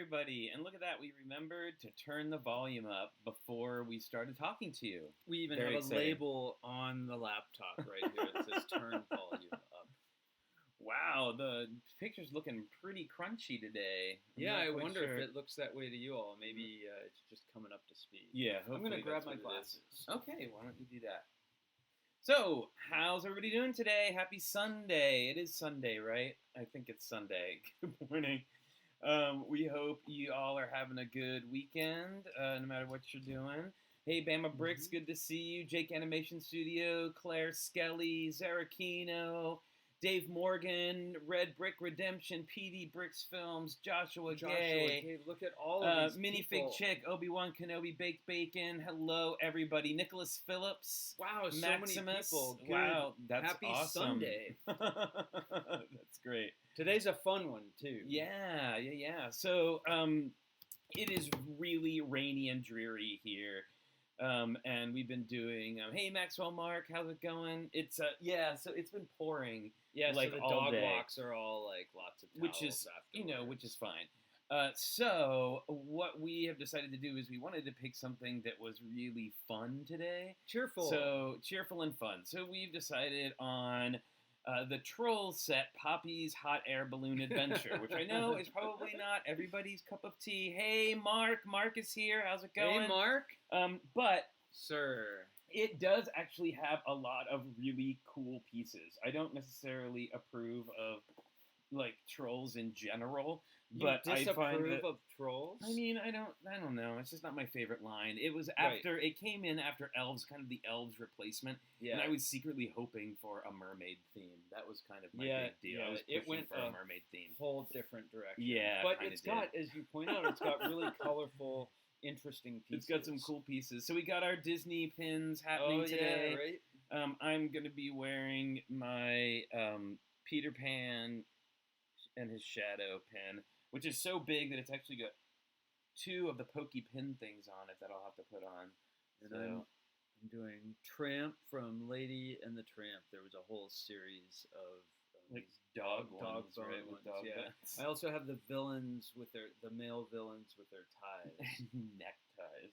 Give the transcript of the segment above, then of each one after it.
everybody. And look at that, we remembered to turn the volume up before we started talking to you. We even Very have exciting. a label on the laptop right here that says turn volume up. Wow, the picture's looking pretty crunchy today. Yeah, I wonder if it looks that way to you all. Maybe it's just coming up to speed. Yeah, I'm going to grab that's my what it glasses. is. Okay, why don't you do that? So, how's everybody doing today? Happy Sunday. It is Sunday, right? I think it's Sunday. Good morning. We hope you all are having a good weekend, no matter what you're doing. Hey, BatMoBricks, good to see you. Jake Animation Studio, Claire Skelly, Zarakino, Dave Morgan, Red Brick Redemption, TrickyBricks Films, Joshua Gay. Look at all of these Minifig people. Chick, Obi-Wan Kenobi, Baked Bacon. Hello, everybody. Nicholas Phillips. Wow, so Maximus. many people. Good. Wow, that's Happy awesome. Sunday. That's great. Today's a fun one, too. Yeah. So, it is really rainy and dreary here. And we've been doing, hey, Maxwell Mark, how's it going? It's, so it's been pouring. Yeah, like so the all dog day. walks are all like lots of towels Which is, afterwards. which is fine. So what we have decided to do is we wanted to pick something that was really fun today. Cheerful. So cheerful and fun. So we've decided on the Trolls set, Poppy's Hot Air Balloon Adventure, which I know is probably not everybody's cup of tea. Hey, Mark. Mark is here. How's it going? Hey, Mark. But Sir. it does actually have a lot of really cool pieces. I don't necessarily approve of, like, trolls in general, but I find that, of trolls? I mean, I don't know. It's just not my favorite line. It was after, It came in after Elves, kind of the Elves replacement, and I was secretly hoping for a mermaid theme. That was kind of my big deal. I was pushing for a mermaid theme. Whole different direction. Yeah, but it's got, as you point out, it's got really colorful, interesting pieces. It's got some cool pieces. So we got our Disney pins happening today. Yeah, right? I'm going to be wearing my Peter Pan and his shadow pin, which is so big that it's actually got two of the pokey pin things on it that I'll have to put on. And so I'm doing Tramp from Lady and the Tramp. There was a whole series of like dog bone right? ones, With dog yeah. beds. I also have the villains with the male villains with their ties. Neckties.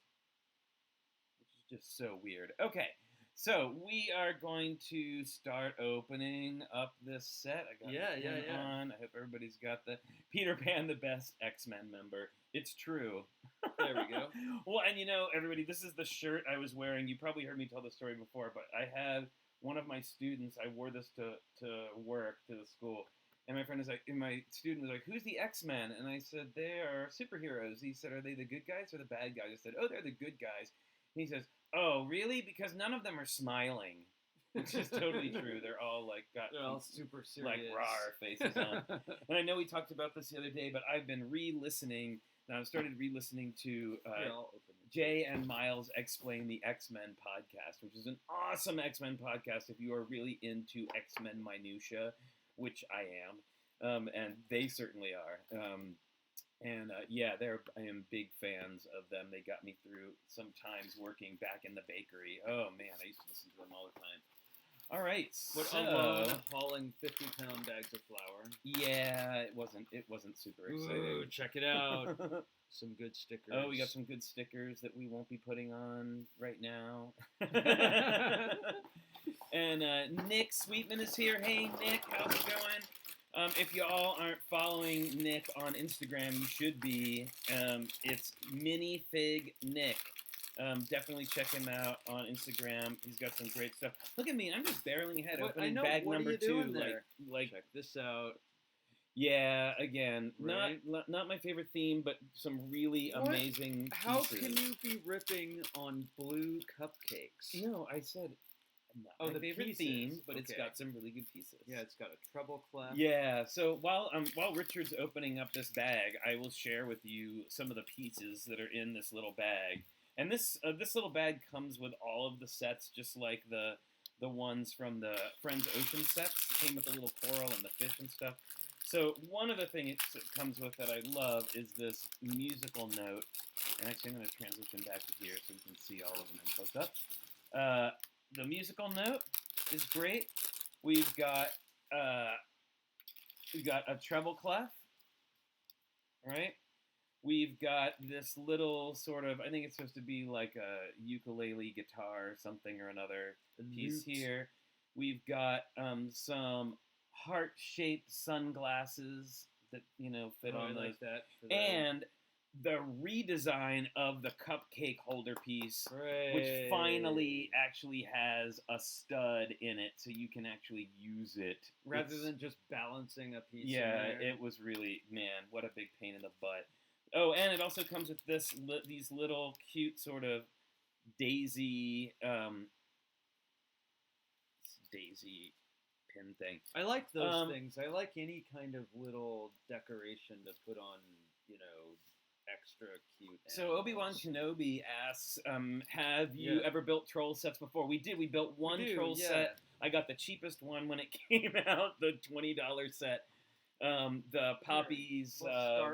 Which is just so weird. Okay, so we are going to start opening up this set. I got the pin on. I hope everybody's got the Peter Pan, the best X-Men member. It's true. There we go. Well, and everybody, this is the shirt I was wearing. You probably heard me tell the story before, but I had one of my students, I wore this to work, to the school, and my friend was like, and my student was like, who's the X-Men? And I said, they are superheroes. He said, are they the good guys or the bad guys? I said, oh, they're the good guys. And he says, oh, really? Because none of them are smiling. Which is totally true. They're all they're all super serious, like rawr faces on. And I know we talked about this the other day, but I've been re-listening. Now I've started re-listening to Jay and Miles Explain the X-Men podcast, which is an awesome X-Men podcast if you are really into X-Men minutia, which I am, and they certainly are. I am big fans of them. They got me through some times working back in the bakery. Oh man, I used to listen to them all the time. All right, alone hauling 50-pound bags of flour. Yeah, it wasn't super exciting. Ooh, check it out. Some good stickers. Oh, we got some good stickers that we won't be putting on right now. And Nick Sweetman is here. Hey, Nick, how's it going? If you all aren't following Nick on Instagram, you should be. It's minifig Nick. Definitely check him out on Instagram. He's got some great stuff. Look at me, I'm just barreling ahead, opening bag number 2. Like, check this out. Yeah, again, right? not my favorite theme, but some really amazing pieces. How can you be ripping on blue cupcakes? No, I said not my favorite theme, but it's got some really good pieces. Yeah, it's got a treble clef. Yeah, so while Richard's opening up this bag, I will share with you some of the pieces that are in this little bag. And this little bag comes with all of the sets, just like the ones from the Friends Ocean sets. It came with the little coral and the fish and stuff. So one of the things it comes with that I love is this musical note. And actually, I'm going to transition back to here so you can see all of them in close up. The musical note is great. We've got a treble clef, right? We've got this little sort of, I think it's supposed to be like a ukulele guitar or something or another piece here. We've got some heart-shaped sunglasses that, fit on those. Like that. And the redesign of the cupcake holder piece, which finally actually has a stud in it, so you can actually use it rather than just balancing a piece. Yeah, it was really, man, what a big pain in the butt. Oh, and it also comes with these little cute sort of daisy daisy pin thing. I like those things. I like any kind of little decoration to put on, extra cute animals. So Obi-Wan Kenobi asks, have you ever built troll sets before? We did. We built one troll set. I got the cheapest one when it came out, the $20 set. The Poppy's,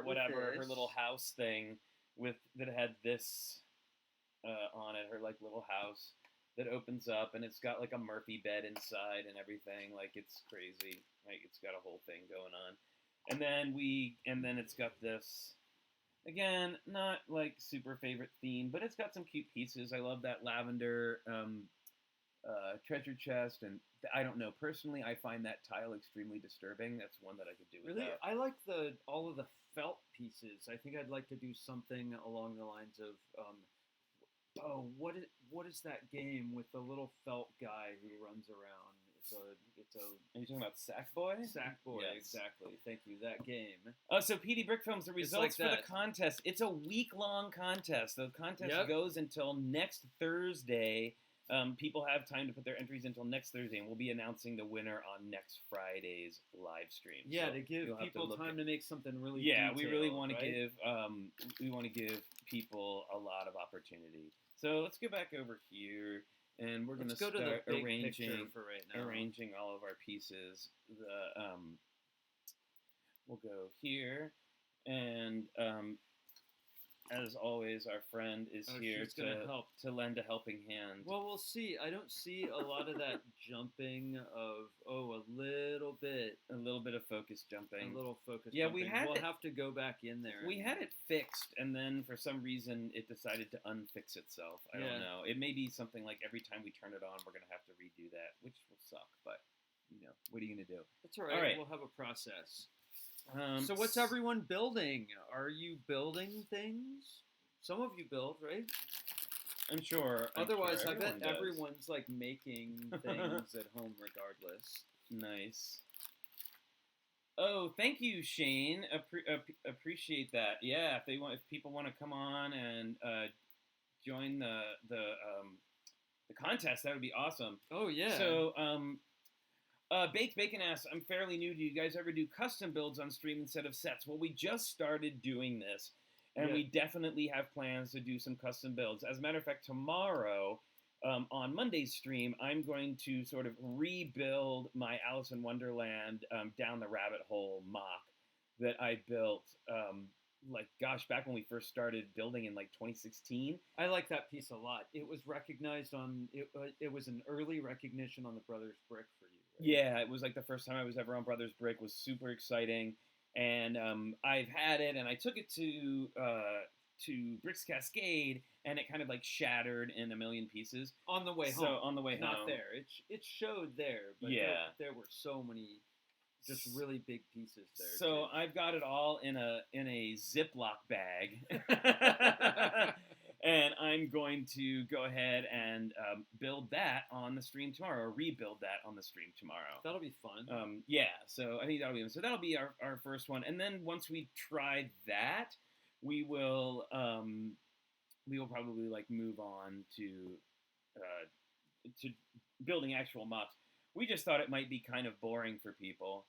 whatever, her little house thing that had this on it, her little house that opens up, and it's got like a Murphy bed inside and everything. Like, it's crazy. Like, it's got a whole thing going on. And then it's got this, again, not like super favorite theme, but it's got some cute pieces. I love that lavender treasure chest, and I don't know, personally I find that tile extremely disturbing. That's one that I could do without. Really? I like all of the felt pieces. I think I'd like to do something along the lines of what is that game with the little felt guy who runs around? Are you talking about Sackboy? Sackboy, yes. Exactly. Thank you. That game. So PD Brick Films, the results for the contest. It's a week-long contest. The contest goes until next Thursday. People have time to put their entries until next Thursday, and we'll be announcing the winner on next Friday's live stream. Yeah, so to give people time to make something really. Yeah, detailed, we really want to give people a lot of opportunity. So let's go back over here, and we're going to start arranging for right now. Arranging all of our pieces. We'll go here, and as always, our friend is here to lend a helping hand. Well, we'll see. I don't see a lot of that jumping of, a little bit of focus jumping. We'll have to go back in there. We had it fixed, and then for some reason it decided to unfix itself. I don't know. It may be something like every time we turn it on, we're going to have to redo that, which will suck, but, what are you going to do? That's all right. We'll have a process. So what's everyone building? Are you building things? Some of you build, right? I'm sure. Otherwise, I bet everyone's making things at home regardless. Nice. Oh, thank you, Shane. Appreciate that. Yeah, if people want to come on and join the contest, that would be awesome. Oh yeah. So Baked Bacon asks, I'm fairly new. Do you guys ever do custom builds on stream instead of sets? Well, we just started doing this, and we definitely have plans to do some custom builds. As a matter of fact, tomorrow, on Monday's stream, I'm going to sort of rebuild my Alice in Wonderland Down the Rabbit Hole mock that I built, back when we first started building in 2016. I like that piece a lot. It was recognized it was an early recognition on the Brothers Brick for you. Right? Yeah, it was the first time I was ever on Brothers Brick. It was super exciting, and I've had it, and I took it to Bricks Cascade, and it kind of shattered in a million pieces on the way home. So on the way home, not there. It showed there, but there were so many just really big pieces there. So too. I've got it all in a Ziploc bag. And I'm going to go ahead and build that on the stream tomorrow, or rebuild that on the stream tomorrow. That'll be fun. So I think that'll be fun. So that'll be our first one. And then once we try that, we will probably move on to building actual mocks. We just thought it might be kind of boring for people.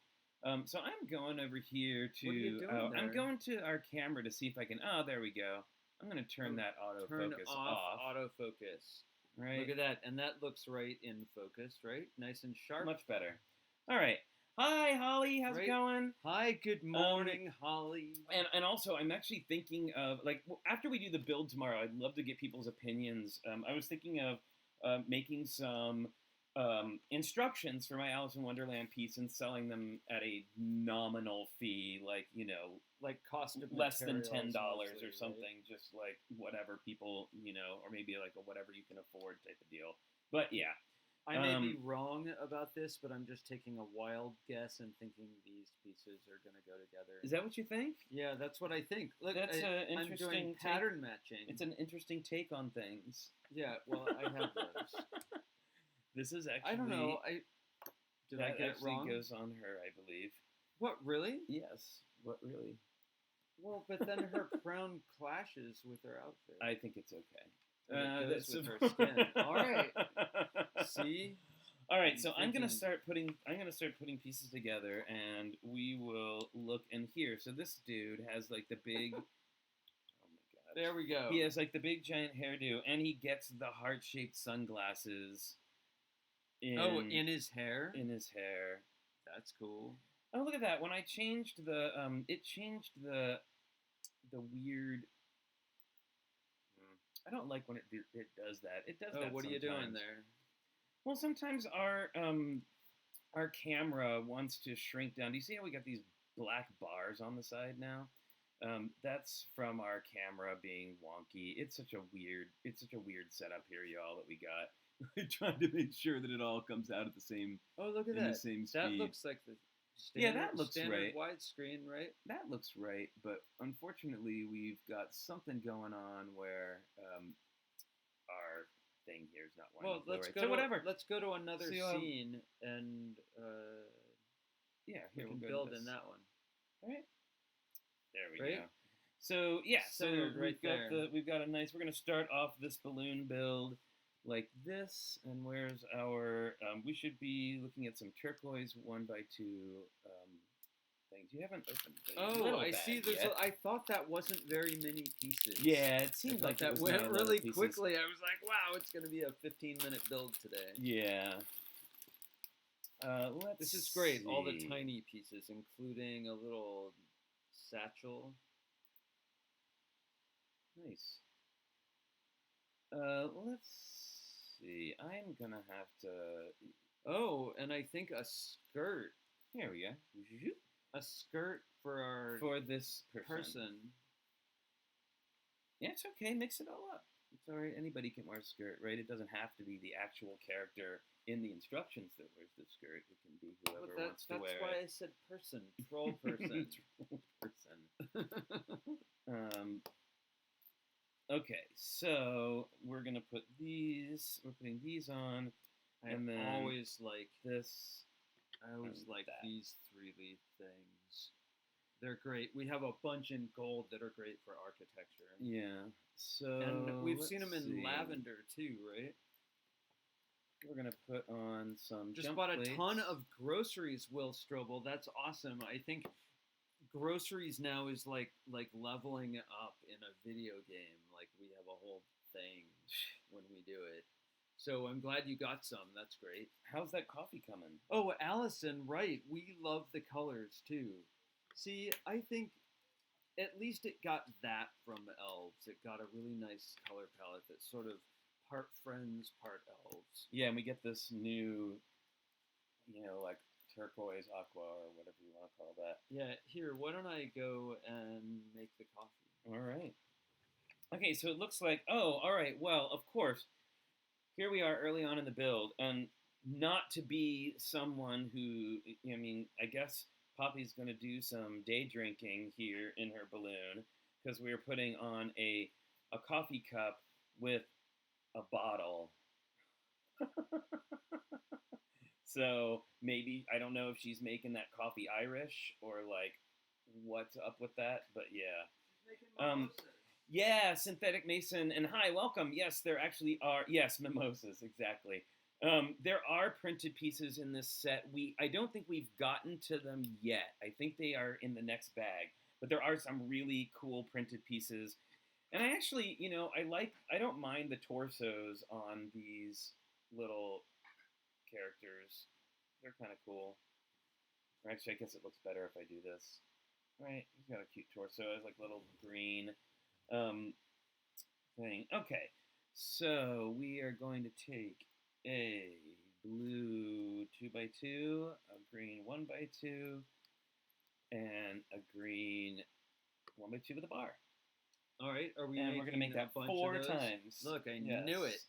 So I'm going over here to... What are you doing there? I'm going to our camera to see if I can... Oh, there we go. I'm going to turn that autofocus off. Autofocus. Right. Look at that. And that looks right in focus, right? Nice and sharp. Much better. All right. Hi, Holly. How's it going? Hi. Good morning, Holly. And also, I'm actually thinking of, after we do the build tomorrow, I'd love to get people's opinions. I was thinking of making some instructions for my Alice in Wonderland piece and selling them at a nominal fee, like, you know, like cost of less than $10 mostly, or something, right? just like whatever people, you know, or maybe like a whatever you can afford type of deal. But yeah. I may be wrong about this, but I'm just taking a wild guess and thinking these pieces are going to go together. Is that what you think? Yeah, that's what I think. Look, that's I'm doing pattern matching. It's an interesting take on things. Yeah, well, I have those. This is actually... I don't know. Did I get it wrong? That goes on her, I believe. What, really? Yes. What, really? Well, but then her crown clashes with her outfit. I think it's okay. That's with her skin. All right. See. All right. So I'm gonna start putting pieces together, and we will look in here. So this dude has like the big. Oh my god. There we go. He has like the big giant hairdo, and he gets the heart-shaped sunglasses. In his hair. In his hair. That's cool. Oh, look at that! When I changed the it changed the weird. I don't like when it does that. It does that. Oh, what are you sometimes. doing there? Well, sometimes our camera wants to shrink down. Do you see how we got these black bars on the side now? That's from our camera being wonky. It's such a weird setup here, y'all, that we got. We're trying to make sure that it all comes out at the same. Oh, look at that! The same speed. That looks like the. That looks right. Widescreen, right? That looks right, but unfortunately, we've got something going on where our thing here is not wanting to let's right. go. So whatever. Let's go to another scene, and here we'll build in that one. All right. There we go. So yeah, we've got a nice. We're gonna start off this balloon build like this, and where's our? We should be looking at some turquoise 1x2 things. You haven't opened. Oh, I see. I thought that wasn't very many pieces. Yeah, it seemed like that went really quickly. I was like, wow, it's going to be a 15-minute build today. Yeah. This is great. All the tiny pieces, including a little satchel. Nice. Let's see. I'm gonna have to. Oh, and I think a skirt. Here we go. A skirt for this person. Yeah, it's okay. Mix it all up. It's all right. Anybody can wear a skirt, right? It doesn't have to be the actual character in the instructions that wears the skirt. It can be whoever wants to wear it. That's why I said person. Troll person. Troll person. Okay, so we're gonna put these. We're putting these on, and then always like this. I always like these 3-leaf things. They're great. We have a bunch in gold that are great for architecture. Yeah. So and we've seen them in lavender too, right? We're gonna put on some. Just bought a ton of groceries, Will Strobel. That's awesome. I think groceries now is like leveling up in a video game. Like we have a whole thing when we do it. So I'm glad you got some. That's great. How's that coffee coming? Oh, Allison, right. We love the colors too. See, I think at least it got that from Elves. It got a really nice color palette that's sort of part Friends, part Elves. Yeah, and we get this new, like turquoise aqua or whatever you want to call that. Yeah, here, why don't I go and make the coffee? All right. Okay, so it looks like, all right, well, of course, here we are early on in the build, and not to be someone who, I guess Poppy's going to do some day drinking here in her balloon, because we're putting on a coffee cup with a bottle. So maybe, I don't know if she's making that coffee Irish or like what's up with that, but yeah. Yeah, Synthetic Mason, and hi, welcome. Yes, there actually are, yes, mimosas, exactly. There are printed pieces in this set. I don't think we've gotten to them yet. I think they are in the next bag, but there are some really cool printed pieces. And I actually, I don't mind the torsos on these little characters. They're kind of cool. Or actually, I guess it looks better if I do this. Right, he's got a cute torso. It's like little green thing. Okay, so we are going to take a blue 2x2, a green 1x2, and a green 1x2 with a bar. All right, are we? And we're gonna make that 4 times. Look, I knew it.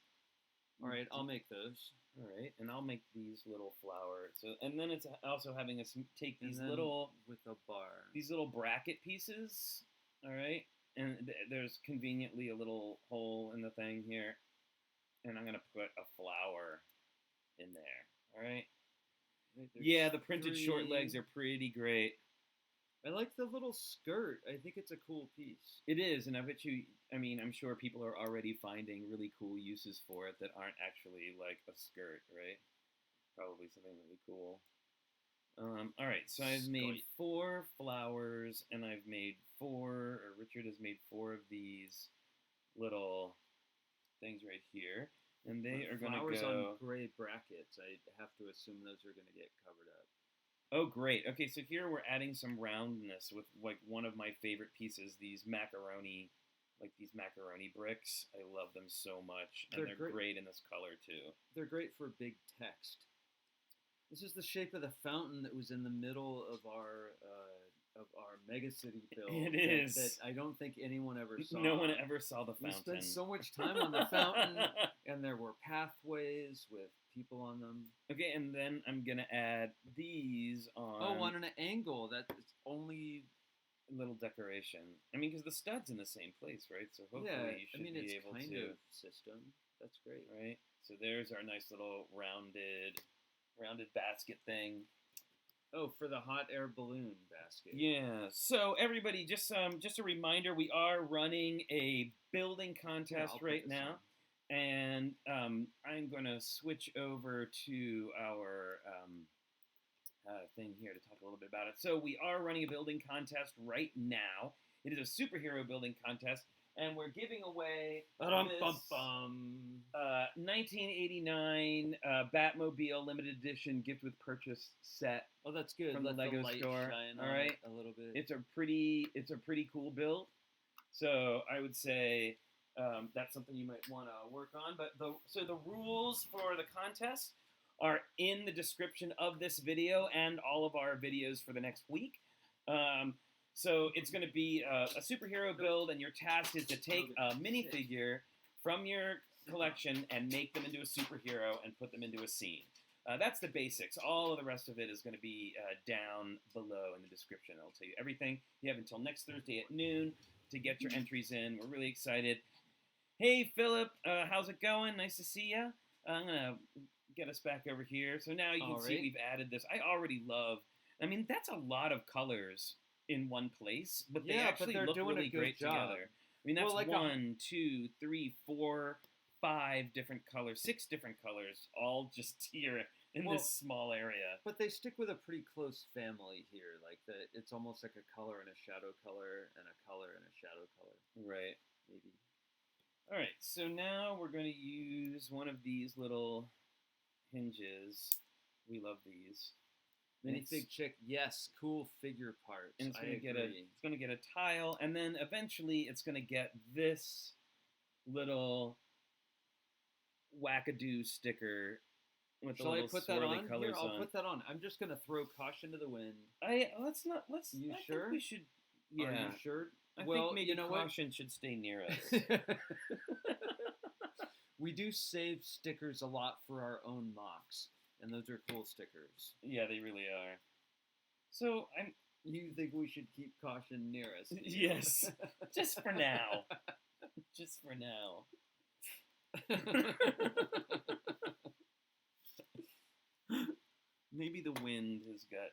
All right, I'll make those. All right, and I'll make these little flowers. So, and then it's also having us take these And then little with a bar. These little bracket pieces. All right, and there's conveniently a little hole in the thing here, and I'm gonna put a flower in there. All right. Yeah, the printed short legs are pretty great. I like the little skirt. I think it's a cool piece. It is, and I bet you, I mean, I'm sure people are already finding really cool uses for it that aren't actually like a skirt, right? Probably something really cool. All right, so I've made 4 flowers, and I've made 4, or Richard has made 4 of these little things right here, and they are going to go... Flowers on gray brackets. I have to assume those are going to get covered up. Oh, great. Okay, so here we're adding some roundness with like one of my favorite pieces, these macaroni bricks. I love them so much, and they're great in this color too. They're great for big text. This is the shape of the fountain that was in the middle of our megacity build. It is. That I don't think anyone ever saw. No one ever saw the fountain. We spent so much time on the fountain, and there were pathways with people on them. Okay, and then I'm gonna add these on. Oh, on an angle. That's only a little decoration. I mean, because the stud's in the same place, right? So hopefully you should be able to. Yeah, I mean, it's kind of system. That's great. Right. So there's our nice little rounded basket thing. Oh, for the hot air balloon basket. Yeah. So everybody, just a reminder, we are running a building contest right now, and I'm going to switch over to our thing here to talk a little bit about it. So we are running a building contest right now. It is a superhero building contest, and we're giving away this 1989 Batmobile limited edition gift with purchase set. Oh, that's good. From the Lego store. All right, a little bit. It's a pretty cool build. So I would say that's something you might want to work on. But the rules for the contest are in the description of this video and all of our videos for the next week. So it's going to be a superhero build, and your task is to take a minifigure from your collection and make them into a superhero and put them into a scene. That's the basics. All of the rest of it is going to be down below in the description. It'll tell you everything. You have until next Thursday at noon to get your entries in. We're really excited. Hey, Philip, how's it going? Nice to see you. I'm going to get us back over here. So now you can see we've added this. I already love, I mean, that's a lot of colors in one place, but they actually look really great together. I mean, that's like 1, 2, 3, 4, 5 different colors, 6 different colors, all just here in this small area. But they stick with a pretty close family here. Like it's almost like a color and a shadow color and a color and a shadow color. Right. Maybe. All right. So now we're going to use one of these little hinges. We love these. Minifig chick, yes, cool figure parts. And it's going to get a tile, and then eventually it's going to get this little wackadoo sticker with the little swirly colors Here, I'll put that on. I'm just going to throw caution to the wind. Let's. You I sure? Think we should. Yeah. Are you sure? I think maybe caution should stay near us. We do save stickers a lot for our own mocks. And those are cool stickers. Yeah, they really are. So, You think we should keep caution near us? Yes. Just for now. Just for now. Maybe the wind has got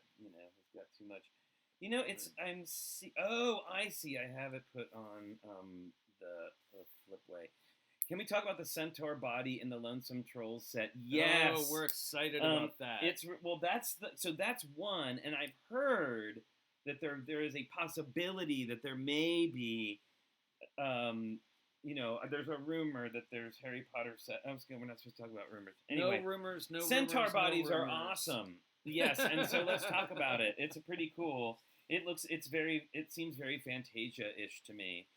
too much. You know, I see. I have it put on the flipway. Can we talk about the Centaur body in the Lonesome Trolls set? Yes. Oh, we're excited about that. That's one, and I've heard that there is a possibility that there may be, there's a rumor that there's Harry Potter set. I was good. We're not supposed to talk about rumors. Anyway, no rumors. Centaur bodies are awesome. Yes, and so let's talk about it. It's pretty cool. It seems very Fantasia-ish to me.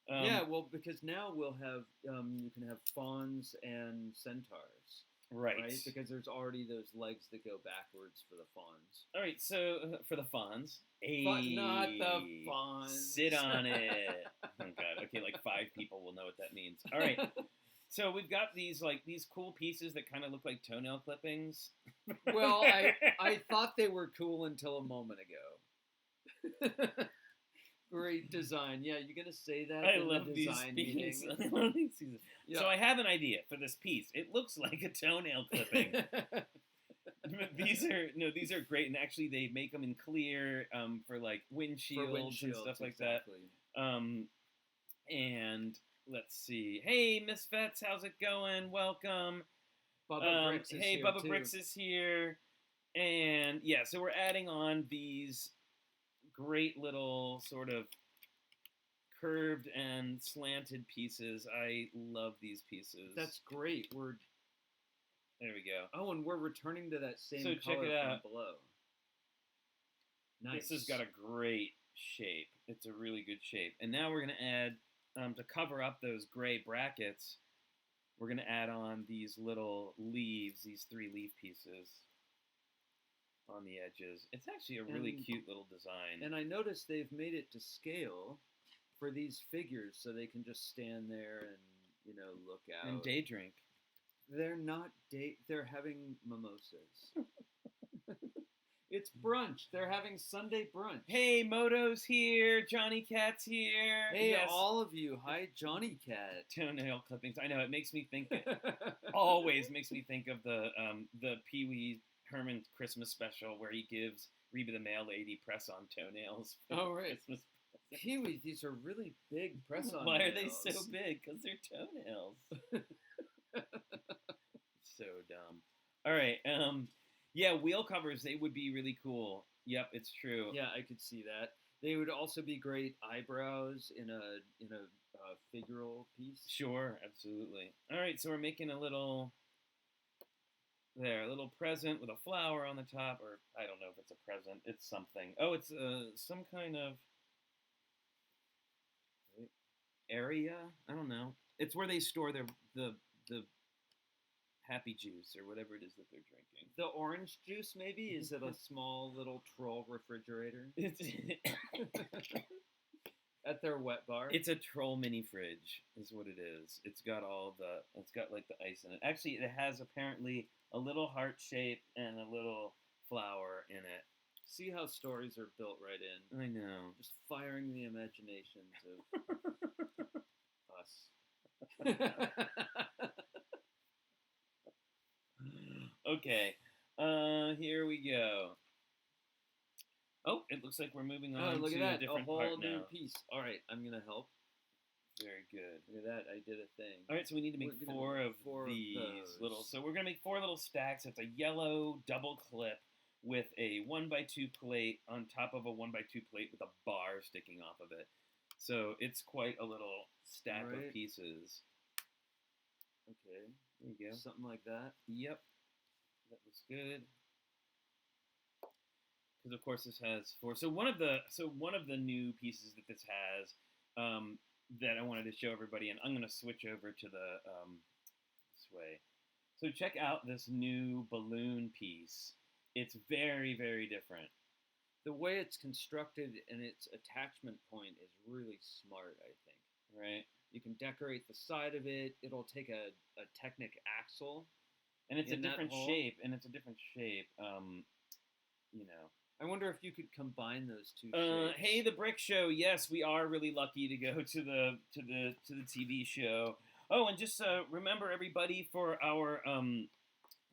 Yeah, well, because now we'll have, you can have fawns and centaurs. Right. Because there's already those legs that go backwards for the fawns. All right, so for the fawns. Not the fawns. Sit on it. Oh, God. Okay, like 5 people will know what that means. All right. So we've got these cool pieces that kind of look like toenail clippings. Well, I thought they were cool until a moment ago. Great design. Yeah, you gonna say that? I in love the these design pieces. meeting? I love these pieces. Yeah. So I have an idea for this piece. It looks like a toenail clipping. These are great, and actually they make them in clear for like windshields and stuff like exactly. that. And let's see. Hey, Miss Vets, how's it going? Welcome. Bubba Bricks is here Bubba too. Bricks is here. And yeah, so we're adding on these great little sort of curved and slanted pieces. I love these pieces. That's great. There we go. Oh, and we're returning to that same So check color it out. from below. Nice. This has got a great shape. It's a really good shape. And now we're going to add, to cover up those gray brackets, we're going to add on these little leaves, these 3 leaf pieces on the edges. It's actually a really cute little design. And I noticed they've made it to scale for these figures so they can just stand there and, look out. And day drink. They're not they're having mimosas. It's brunch. They're having Sunday brunch. Hey, Moto's here. Johnny Cat's here. Hey, yes. all of you. Hi, Johnny Cat. Toenail clippings. I know, it makes me think, always makes me think of the Pee Wee Herman Christmas special where he gives Reba the Mail Lady press-on toenails. Oh, right. Christmas. Pee-wee, these are really big press-on Why are nails. they so big? Because they're toenails. So dumb. All right. Yeah, wheel covers, they would be really cool. Yep, it's true. Yeah, I could see that. They would also be great eyebrows in a figural piece. Sure, absolutely. All right, so we're making a little present with a flower on the top, or I don't know if it's a present. It's something. Oh, it's some kind of area. I don't know. It's where they store the happy juice or whatever it is that they're drinking. The orange juice, maybe? Is it a small little troll refrigerator? At their wet bar? It's a troll mini fridge, is what it is. It's got like the ice in it. Actually, it has apparently a little heart shape and a little flower in it. See how stories are built right in. I know. Just firing the imaginations of us. Okay, here we go. Oh, it looks like we're moving on look to at that. a different a whole part new now. piece. All right, I'm gonna help. Very good. Look at that. I did a thing. All right, so we need to make four of these little. So we're gonna make 4 little stacks. It's a yellow double clip with a 1x2 plate on top of a 1x2 plate with a bar sticking off of it. So it's quite a little stack of pieces. Okay. There you go. Something like that. Yep. That looks good. Because of course this has 4. So one of the new pieces that this has that I wanted to show everybody, and I'm going to switch over to the this way. So check out this new balloon piece. It's very, very different. The way it's constructed and its attachment point is really smart, I think. Right. You can decorate the side of it. It'll take a Technic axle. And it's a different shape. I wonder if you could combine those two shapes. Hey, the Brick Show. Yes, we are really lucky to go to the TV show. Oh, and just remember, everybody, for our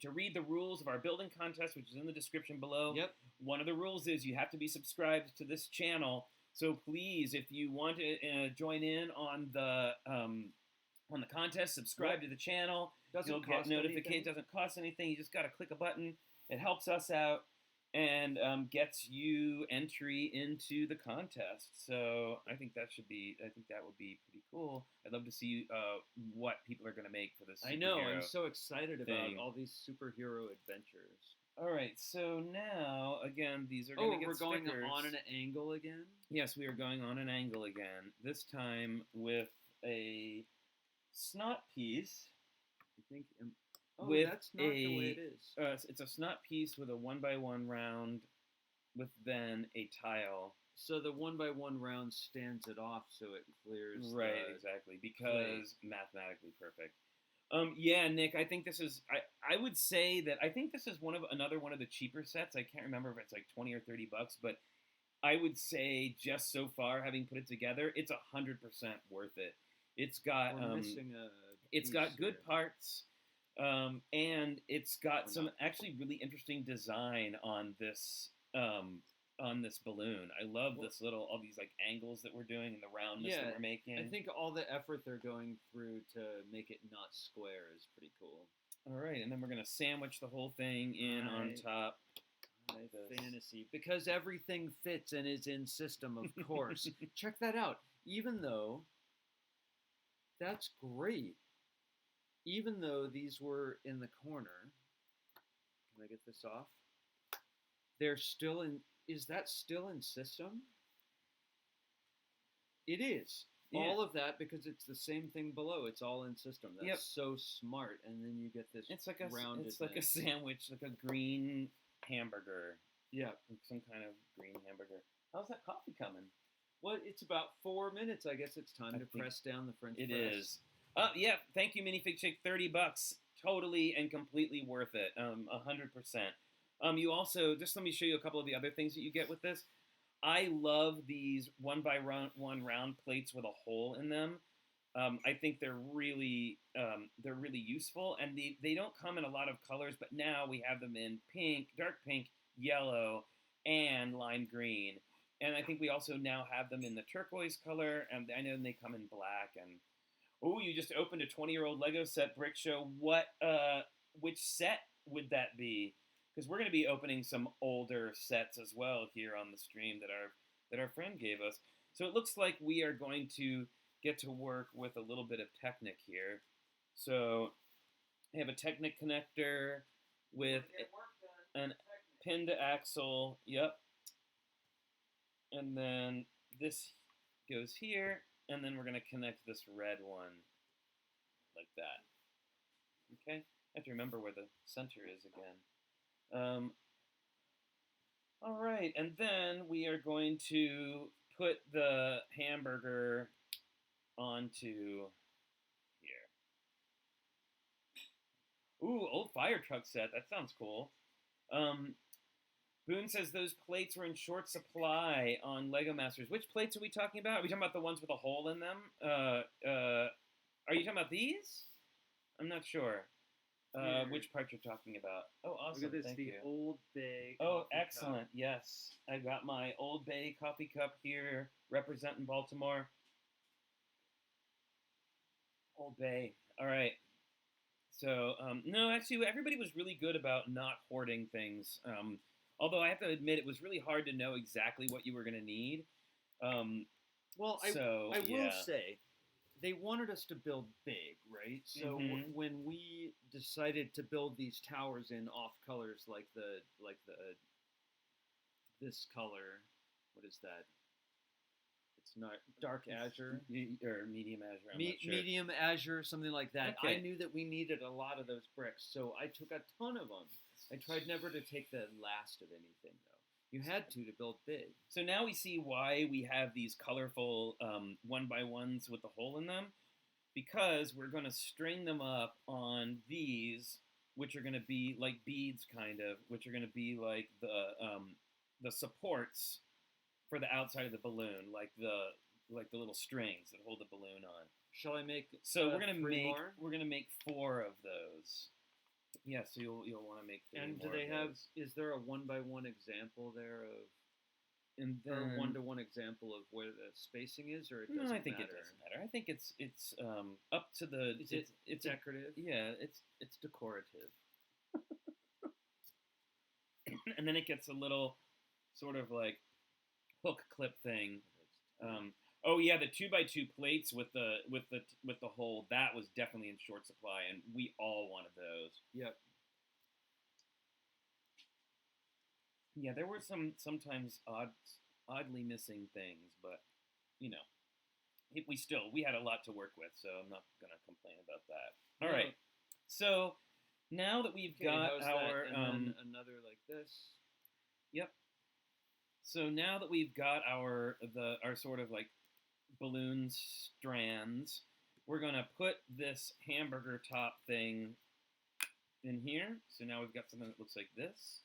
to read the rules of our building contest, which is in the description below. Yep. One of the rules is you have to be subscribed to this channel. So please, if you want to join in on the contest, subscribe to the channel. You'll get notifications. Doesn't cost anything. You just got to click a button. It helps us out and gets you entry into the contest. So I think that would be pretty cool. I'd love to see what people are going to make for this. I know. I'm so excited about all these superhero adventures. All right. So now, again, these are going to get stickers. We're going on an angle again? Yes, we are going on an angle again. This time with a snot piece. I think Oh, with that's not the way it is. it's a snot piece with a 1x1 round with then a tile. So the 1x1 round stands it off so it clears. Right, exactly, because mathematically perfect. Yeah, Nick, I think this is. I would say that I think this is another one of the cheaper sets. I can't remember if it's like $20 or $30, but I would say just so far, having put it together, it's 100% worth it. It's got We're missing a. It's got good here. parts, and it's got Or some not. actually really interesting design on this balloon. I love all these like angles that we're doing and the roundness that we're making. I think all the effort they're going through to make it not square is pretty cool. All right, and then we're gonna sandwich the whole thing in on top. Fantasy, because everything fits and is in system, of course. Check that out. Even though that's great, even though these were in the corner, can I get this off? They're still in. Is that still in system? It is. Yeah. All of that because it's the same thing below. It's all in system. That's so smart. And then you get this. It's like a rounded. It's like a sandwich, like a green hamburger. Yeah, some kind of green hamburger. How's that coffee coming? Well, it's about 4 minutes. I guess it's time to press down the French press. It is. Yeah. Thank you, Minifig Chick. $30, totally and completely worth it. 100%. You also just let me show you a couple of the other things that you get with this. I love these 1x1 round plates with a hole in them. I think they're really useful, and they don't come in a lot of colors, but now we have them in pink, dark pink, yellow, and lime green. And I think we also now have them in the turquoise color, and I know they come in black. And oh, you just opened a 20-year-old Lego set, Brick Show. Which set would that be? Because we're going to be opening some older sets as well here on the stream that our friend gave us. So it looks like we are going to get to work with a little bit of Technic here. So I have a Technic connector with an pin to axle. Yep. And then this goes here, and then we're going to connect this red one like that. Okay? I have to remember where the center is again. All right, and then we are going to put the hamburger onto here. Ooh, old fire truck set. That sounds cool. Boone says those plates were in short supply on Lego Masters. Which plates are we talking about? Are we talking about the ones with a hole in them? Are you talking about these? I'm not sure. Which part you're talking about? Oh, awesome! Look at this, Thank you. Old Bay. Oh, excellent! Cup. Yes, I got my Old Bay coffee cup here, representing Baltimore. Old Bay. All right. So, no, actually, everybody was really good about not hoarding things. Although I have to admit, it was really hard to know exactly what you were going to need. I will say, they wanted us to build big, right? So when we decided to build these towers in off colors like this color, what is that? It's not dark azure or medium azure. I'm not sure. Medium azure, something like that. Okay. I knew that we needed a lot of those bricks, so I took a ton of them. I tried never to take the last of anything, though. You had to build big. So now we see why we have these colorful 1x1s with the hole in them, because we're going to string them up on these, which are going to be like beads, kind of, which are going to be like the supports for the outside of the balloon, like the little strings that hold the balloon on. Shall I make? So we're gonna make 4 of those. Yeah, so you'll want to make 3 And more do they of have? those. Is there a 1x1 example there of? And then, or a 1-to-1 example of where the spacing is, or it doesn't no, I think matter? it doesn't matter. I think it's up to the. It's decorative. Yeah, it's decorative. And then it gets a little sort of like hook clip thing. Oh yeah, the 2x2 plates with the hole, that was definitely in short supply, and we all wanted those. Yep. Yeah, there were sometimes oddly missing things, but you know, we had a lot to work with, so I'm not gonna complain about that. All right, so Now that we've Okay, got how's our that? And then another like this. yep. So now that we've got our sort of like balloon strands, we're gonna put this hamburger top thing in here. So now we've got something that looks like this,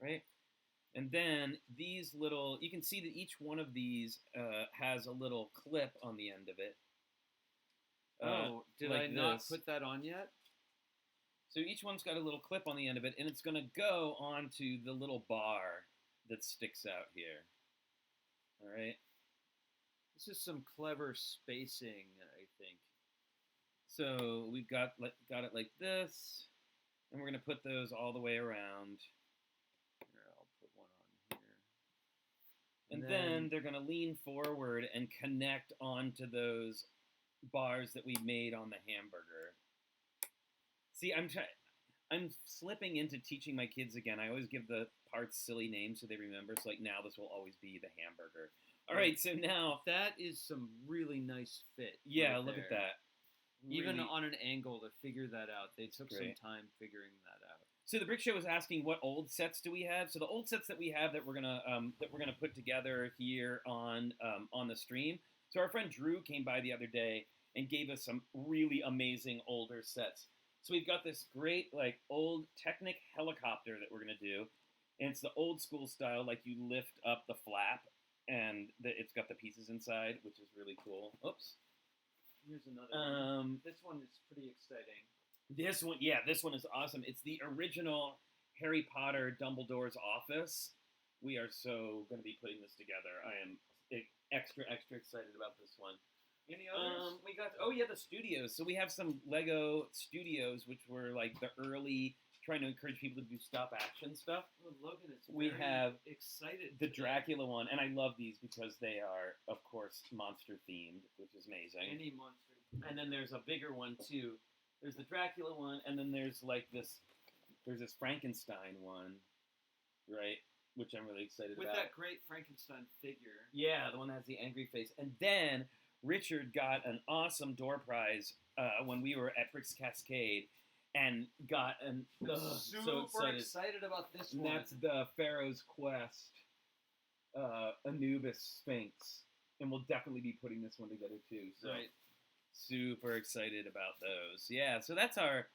right? And then these little, you can see that each one of these has a little clip on the end of it. Oh, did like I not this. put that on yet? So each one's got a little clip on the end of it, and it's going to go onto the little bar that sticks out here. All right. This is some clever spacing, I think. So we've got it like this, and we're going to put those all the way around. Here, I'll put one on here. And then they're going to lean forward and connect onto those bars that we made on the hamburger. See, I'm slipping into teaching my kids again. I always give the parts silly names so they remember. So like now this will always be the hamburger. All right, so now that is some really nice fit. Yeah, right look there. at that. Even Really, on an angle to figure that out, they took some great. time figuring that out. So the Brick Show was asking what old sets do we have. So the old sets that we have that we're gonna put together here on the stream. So our friend Drew came by the other day and gave us some really amazing older sets. So we've got this great like old Technic helicopter that we're gonna do, and it's the old school style, like you lift up the flap and it's got the pieces inside, which is really cool. Oops. Here's another one. This one is pretty exciting. This one is awesome. It's the original Harry Potter Dumbledore's office. We are so going to be putting this together. I am extra excited about this one. Any others? We got the studios. So we have some Lego studios, which were like the early trying to encourage people to do stop action stuff. Oh, Logan is We have excited. The Dracula one, and I love these because they are, of course, monster themed, which is amazing. Any monster. And then there's a bigger one too. There's the Dracula one, and then there's like this. There's this Frankenstein one, right? Which I'm really excited With about. that great Frankenstein figure. Yeah, the one that has the angry face. And then Richard got an awesome door prize when we were at Bricks Cascade, and got an super so excited about this and one. that's the Pharaoh's Quest Anubis Sphinx, and we'll definitely be putting this one together too. So. Right. Super excited about those. Yeah, so that's our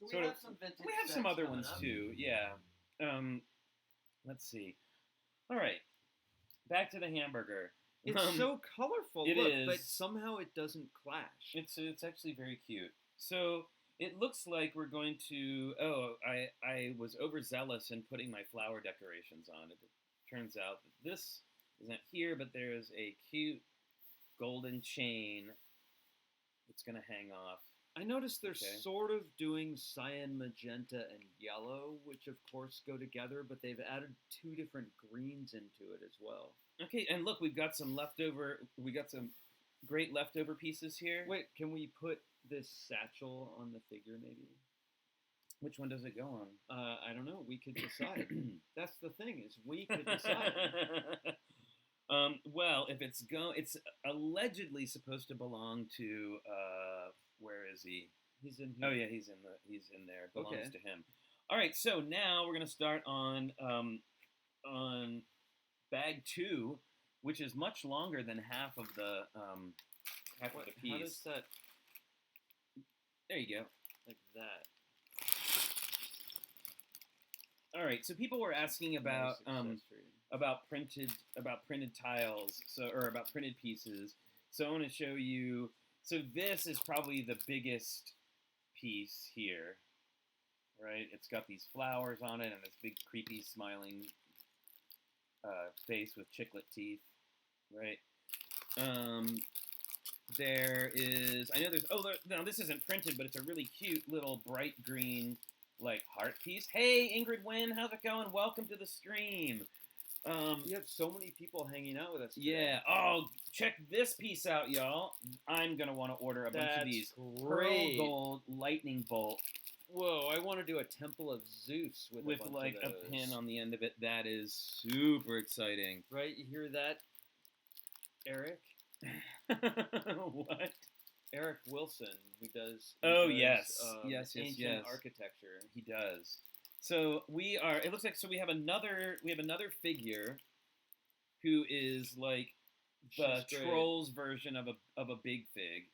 So sort we of. have some vintage. We have some sets other coming ones up. too. Yeah. Let's see. All right. Back to the hamburger. It's so colorful. It Look, is. but somehow it doesn't clash. It's actually very cute. So it looks like we're going to. Oh, I was overzealous in putting my flower decorations on. It turns out that this isn't here, but there's a cute golden chain that's going to hang off. I noticed they're Okay. sort of doing cyan, magenta, and yellow, which of course go together, but they've added two different greens into it as well. Okay, and look, we've got some leftover. We got some great leftover pieces here. Wait, can we put this satchel on the figure maybe? Which one does it go on? I don't know. We could decide. That's the thing, is we could decide. Well, if it's allegedly supposed to belong to. Where is he? He's in here. Oh yeah, he's in there. It belongs Okay. to him. All right, so now we're gonna start on bag 2, which is much longer than half of the piece. How does that, There you go. like that? All right, so people were asking about Nice accessory. about printed tiles, or about printed pieces. So I want to show you. So this is probably the biggest piece here, right? It's got these flowers on it and this big creepy smiling face with chiclet teeth, right? There is. I know there's. Oh, no, this isn't printed, but it's a really cute little bright green like heart piece. Hey, Ingrid Wynn, how's it going? Welcome to the stream. You have so many people hanging out with us today. Yeah. Oh, check this piece out, y'all. I'm gonna want to order a bunch of these. Great. Pearl gold lightning bolt Whoa, I want to do a Temple of Zeus with a bunch like of a those. pin on the end of it. That is super exciting. Right, you hear that, Eric? What? Eric Wilson, who does. Yes. Ancient architecture. He does. So it looks like, so we have another figure who is like the Trolls version of a big fig,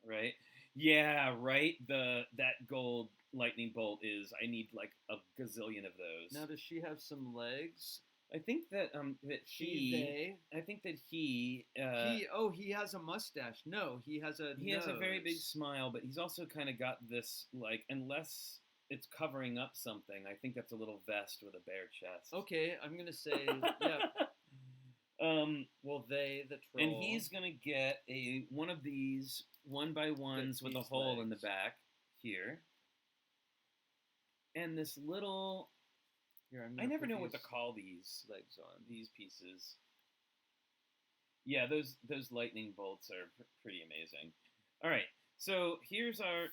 right? Yeah, right. That gold lightning bolt is, I need like a gazillion of those. Now, does she have some legs? I think that he has a mustache. No, he has a has a very big smile, but he's also kind of got this, like, unless it's covering up something, I think that's a little vest with a bare chest. Okay, I'm gonna say yeah. Well, the troll, and he's gonna get one of these 1x1s with a hole legs in the back here, and this little. Here, I never know what to call these legs on these pieces. Yeah, those lightning bolts are pretty amazing. All right, so here's our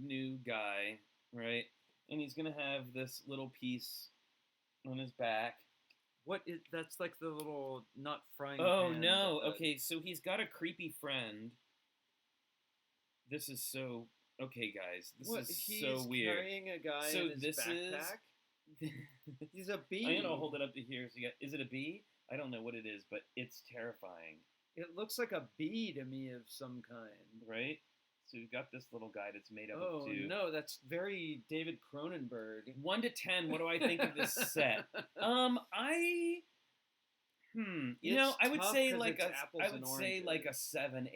new guy, right? And he's gonna have this little piece on his back. What is that's like the little not frying pan? Oh no! Okay, so he's got a creepy friend. This is so okay, guys. This is so weird. He's carrying a guy in his backpack. He's a bee. I'm gonna hold it up to here. So is it a bee? I don't know what it is, but it's terrifying. It looks like a bee to me of some kind, right? So we've got this little guy that's made up of two. Oh no, that's very David Cronenberg. 1 to 10. What do I think of this set? I would say like a 7-8.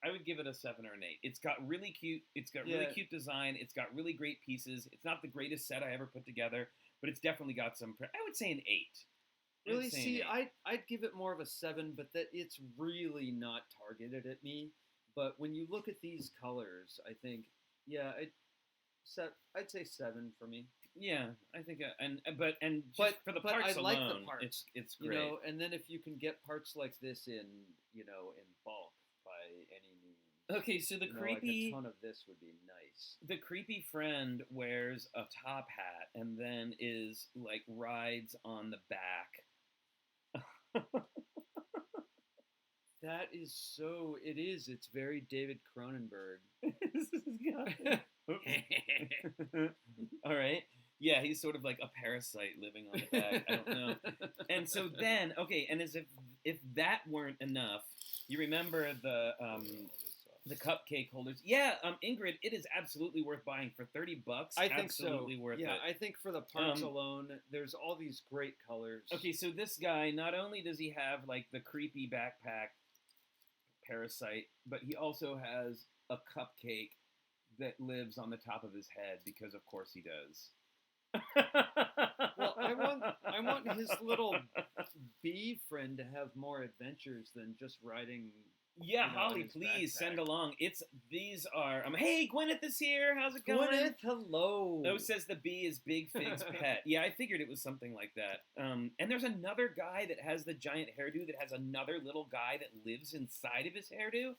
I would give it a 7 or an 8. It's got really cute. It's got really cute design. It's got really great pieces. It's not the greatest set I ever put together, but it's definitely got some. I would say an 8. Really? See, I'd give it more of a 7, but that it's really not targeted at me. But when you look at these colors, I think, I'd say 7 for me. Yeah, I think, but for the parts alone, like the parts. It's great. You know, and then if you can get parts like this in bulk by any means. Okay, so the creepy, like a ton of this would be nice. The creepy friend wears a top hat and then is like rides on the back. That is so. It is. It's very David Cronenberg. All right. Yeah, he's sort of like a parasite living on the back. I don't know. And so then, okay, and as if that weren't enough, you remember the cupcake holders? Yeah, Ingrid, it is absolutely worth buying for $30. I think absolutely worth it. Yeah, I think for the parts alone, there's all these great colors. Okay, so this guy, not only does he have like the creepy backpack parasite, but he also has a cupcake that lives on the top of his head because, of course, he does. Well, I want his little bee friend to have more adventures than just riding. Yeah, Holly, please send along. These are hey, Gwyneth is here. How's it going? Gwyneth, hello. Oh, says the bee is Big Fig's pet. Yeah, I figured it was something like that. And there's another guy that has the giant hairdo that has another little guy that lives inside of his hairdo.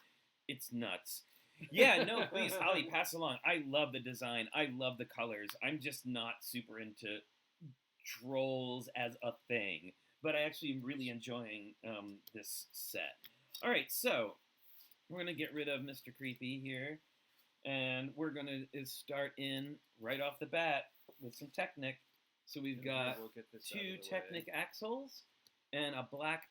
It's nuts. Yeah, no, please, Holly, pass along. I love the design. I love the colors. I'm just not super into trolls as a thing, but I actually am really enjoying this set. All right, so we're going to get rid of Mr. Creepy here, and we're going to start in right off the bat with some Technic. So we've got two Technic axles and a black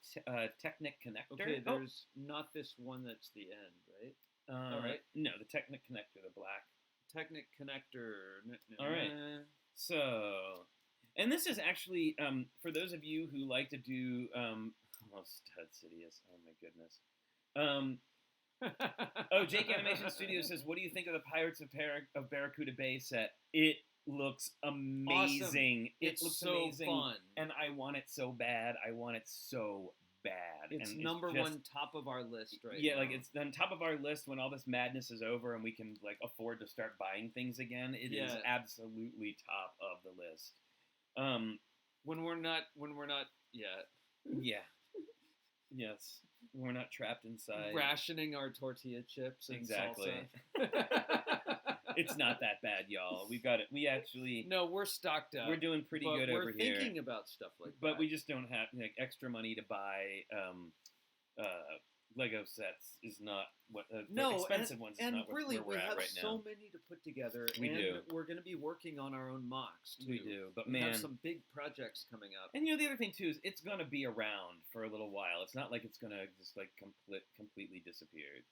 Technic connector. Okay, there's not this one that's the end, right? All right. No, the Technic connector, the black. Technic connector. All right. So, and this is actually, for those of you who like to do, Stud Sidious, oh my goodness. Jake Animation Studio says, what do you think of the Pirates of Barracuda Bay set? It looks amazing. Awesome. It looks so amazing. Fun. And I want it so bad. I want it so bad. It's and number one top of our list right now. Yeah, like it's on top of our list when all this madness is over and we can like afford to start buying things again. It is absolutely top of the list. When we're not yet. Yeah. Yes. We're not trapped inside. Rationing our tortilla chips and exactly. salsa. It's not that bad, y'all. We've got it. We actually... No, we're stocked up. We're doing pretty good over here. We're thinking about stuff like that. But we just don't have extra money to buy Lego sets is not what the No, expensive ones is and not really, where we're we at have right so now. many to put together. We and do. We're going to be working on our own mocks too. We do, but we man, have some big projects coming up. and you know the other thing too is it's gonna be around for a little while. It's not like it's gonna just like completely disappear.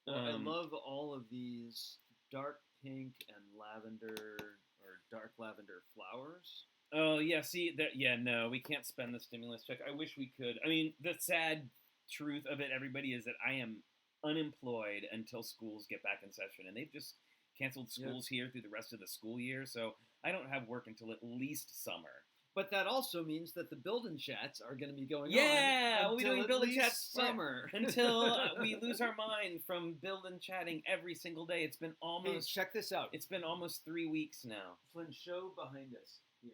Well, I love all of these dark pink and lavender or dark lavender flowers. Oh yeah, see that? Yeah, no, we can't spend the stimulus check. I wish we could. I mean, the sad truth of it, everybody, is that I am unemployed until schools get back in session, and they've just canceled schools here through the rest of the school year. So I don't have work until at least summer. But that also means that the building chats are going to be going on. Yeah, we'll be doing building least chats summer until we lose our mind from building chatting every single day. It's been almost. Hey, check this out. It's been almost 3 weeks now. Flynn, show behind us here.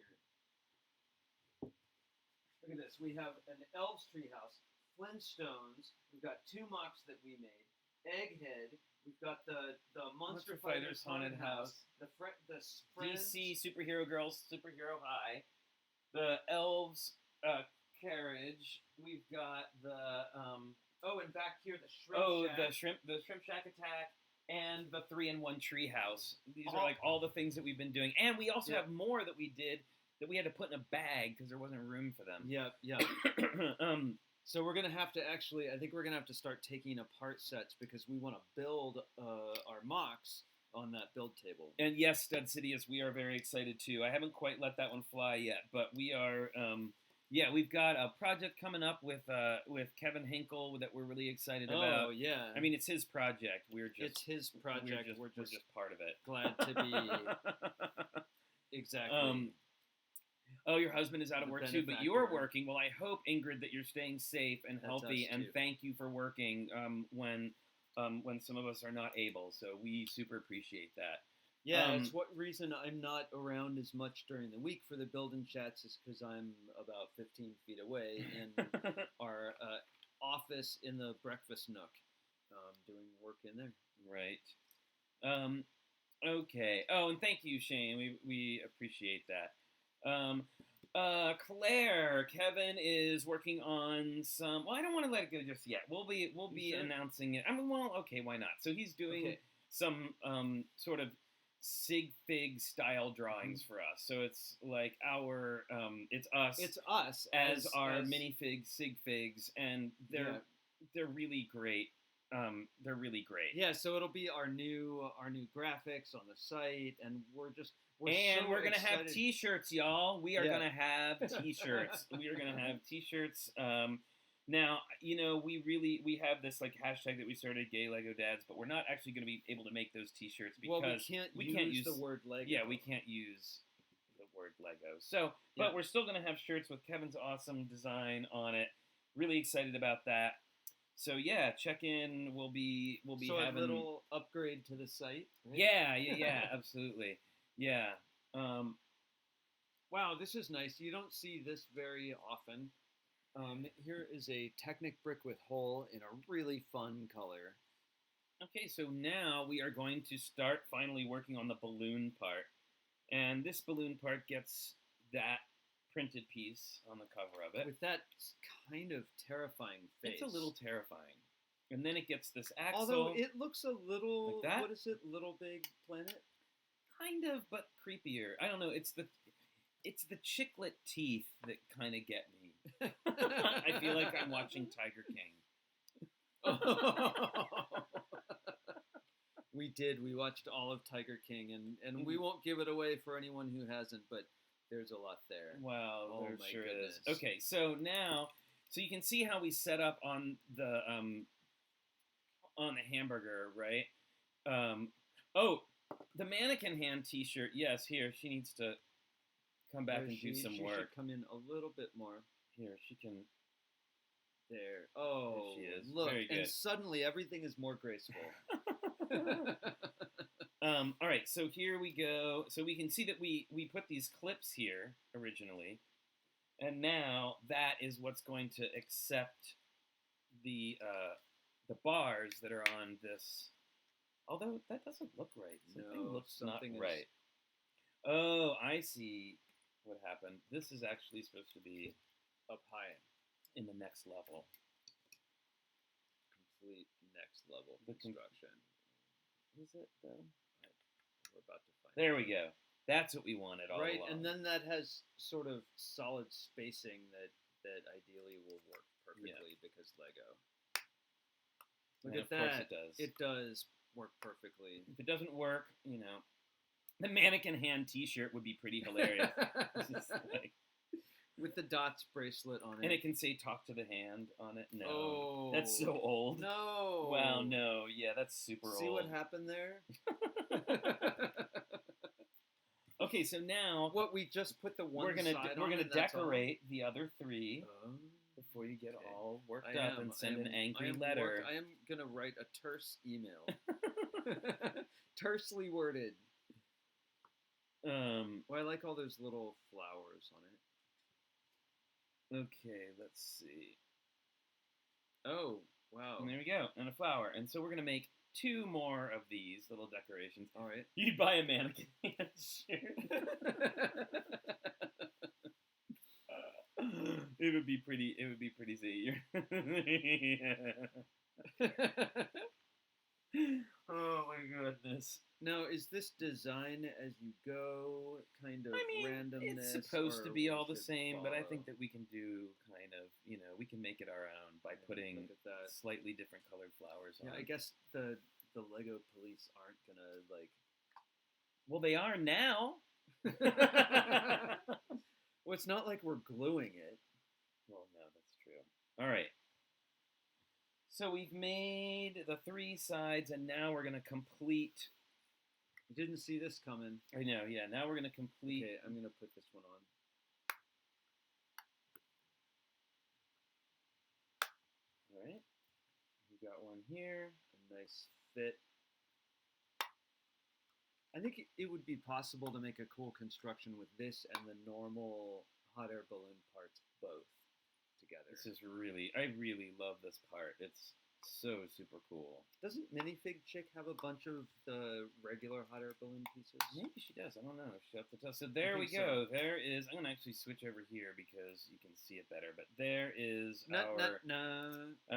Look at this. We have an Elves treehouse, Flintstones. We've got 2 mocks that we made. Egghead. We've got the Monster Fighters haunted house. The Friends. DC Superhero Girls Superhero High. The Elves carriage. We've got the and back here the Shrimp Shack. the shrimp shack attack, and the 3-in-1 treehouse. These are like all the things that we've been doing, and we also have more that we did that we had to put in a bag because there wasn't room for them. Yeah. So we're gonna have to I think we're gonna have to start taking apart sets because we want to build our mocks on that build table. And yes, Stud Sidious, we are very excited too. I haven't quite let that one fly yet, but we are. We've got a project coming up with Kevin Hinkle that we're really excited about. Oh yeah. I mean, it's his project. It's his project. We're just part of it. Glad to be. Exactly. Your husband is out of work too, but you're working. Well, I hope, Ingrid, that you're staying safe and healthy, and thank you for working when some of us are not able. So we super appreciate that. Yeah, it's what reason I'm not around as much during the week for the building chats is because I'm about 15 feet away in our office in the breakfast nook, doing work in there. Right. Okay. Oh, and thank you, Shane. We appreciate that. Claire, Kevin is working on some. Well, I don't want to let it go just yet. We'll be announcing it. I mean, well, okay, why not? So he's doing some sort of sig fig style drawings for us. So it's like our it's us as our minifig sig figs, and they're really great. They're really great. Yeah, so it'll be our new graphics on the site, and we're gonna have T-shirts, y'all. We are gonna have T-shirts. We are gonna have T-shirts. Now, you know, we have this like hashtag that we started, Gay Lego Dads, but we're not actually going to be able to make those T-shirts because we can't use the word Lego. Yeah, we can't use the word Lego. So, but we're still going to have shirts with Kevin's awesome design on it. Really excited about that. So yeah, check in. We'll be having a little upgrade to the site. Right? Yeah, absolutely. Yeah. Wow, this is nice. You don't see this very often. Here is a Technic brick with hole in a really fun color. Okay, so now we are going to start finally working on the balloon part. And this balloon part gets that printed piece on the cover of it. With that kind of terrifying face. It's a little terrifying. And then it gets this axle. Although it looks a little, like that? What is it, Little Big Planet? Kind of, but creepier. I don't know, it's the chiclet teeth that kind of get me. I feel like I'm watching Tiger King. We watched all of Tiger King, and we won't give it away for anyone who hasn't, but there's a lot there. Wow, there sure is. Okay, so now, you can see how we set up on the hamburger, right? The mannequin hand T-shirt. Yes, here she needs to come back and do some work. She should come in a little bit more. Here, she can. There. Oh, there she is. Look, very good. And suddenly everything is more graceful. All right, so here we go. So we can see that we put these clips here originally, and now that is what's going to accept the bars that are on this. Although that doesn't look right. Something looks not right. Oh, I see what happened. This is actually supposed to be up high in the next level. complete next level The construction. Is it though? We're about to find There out. we go. That's what we wanted all Right, along. and then that has sort of solid spacing that ideally will work perfectly because Lego. Look And at of course that. it does. It does work perfectly. If it doesn't work, you know, the mannequin hand T-shirt would be pretty hilarious. It's just like, with the dots bracelet on it. and it can say "talk to the hand" on it. No, Oh, that's so old. No. Wow, no, yeah, that's super old. See what happened there? Okay, so now what we just put the one we're gonna side we're on gonna and that's decorate the other three all? before you get Okay. all worked up and send an angry I am letter. I am gonna write a terse email, tersely worded. Well, I like all those little flowers on it. Okay, let's see. Oh, wow. And there we go, and a flower. And so we're gonna make 2 more of these little decorations. All right. You'd buy a mannequin hand shirt. It would be pretty easy. Oh my goodness. Now, is this design as you go, kind of randomness? It's supposed to be all the should same, but I follow? think that we can do kind of, we can make it our own by putting Look at that. slightly different colored flowers on. Yeah, I guess the Lego police aren't gonna like. Well, they are now. Well, it's not like we're gluing it. Well, no, that's true. All right. So we've made the 3 sides, and now we're gonna complete. You didn't see this coming. I know, yeah. Now we're gonna complete. Okay, I'm gonna put this one on. All right. We got one here. A nice fit. I think it would be possible to make a cool construction with this and the normal hot air balloon parts both together. This is I really love this part. It's so super cool. Doesn't Minifig Chick have a bunch of the regular hot air balloon pieces? Maybe she does. I don't know. She'll have to tell. So there we go. There is. I'm gonna actually switch over here because you can see it better. But there is our.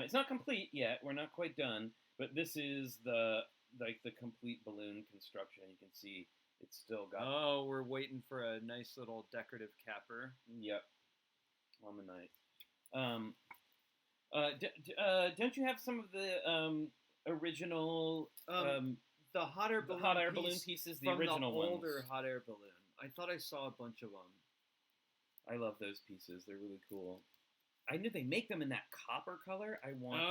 It's not complete yet. We're not quite done. But this is the complete balloon construction. You can see it's still got. Oh, we're waiting for a nice little decorative capper. Yep. On the night. Don't you have some of the original the hot air balloon pieces, the from original the ones? older hot air balloon? I thought I saw a bunch of them. I love those pieces. They're really cool. I knew they make them in that copper color. I want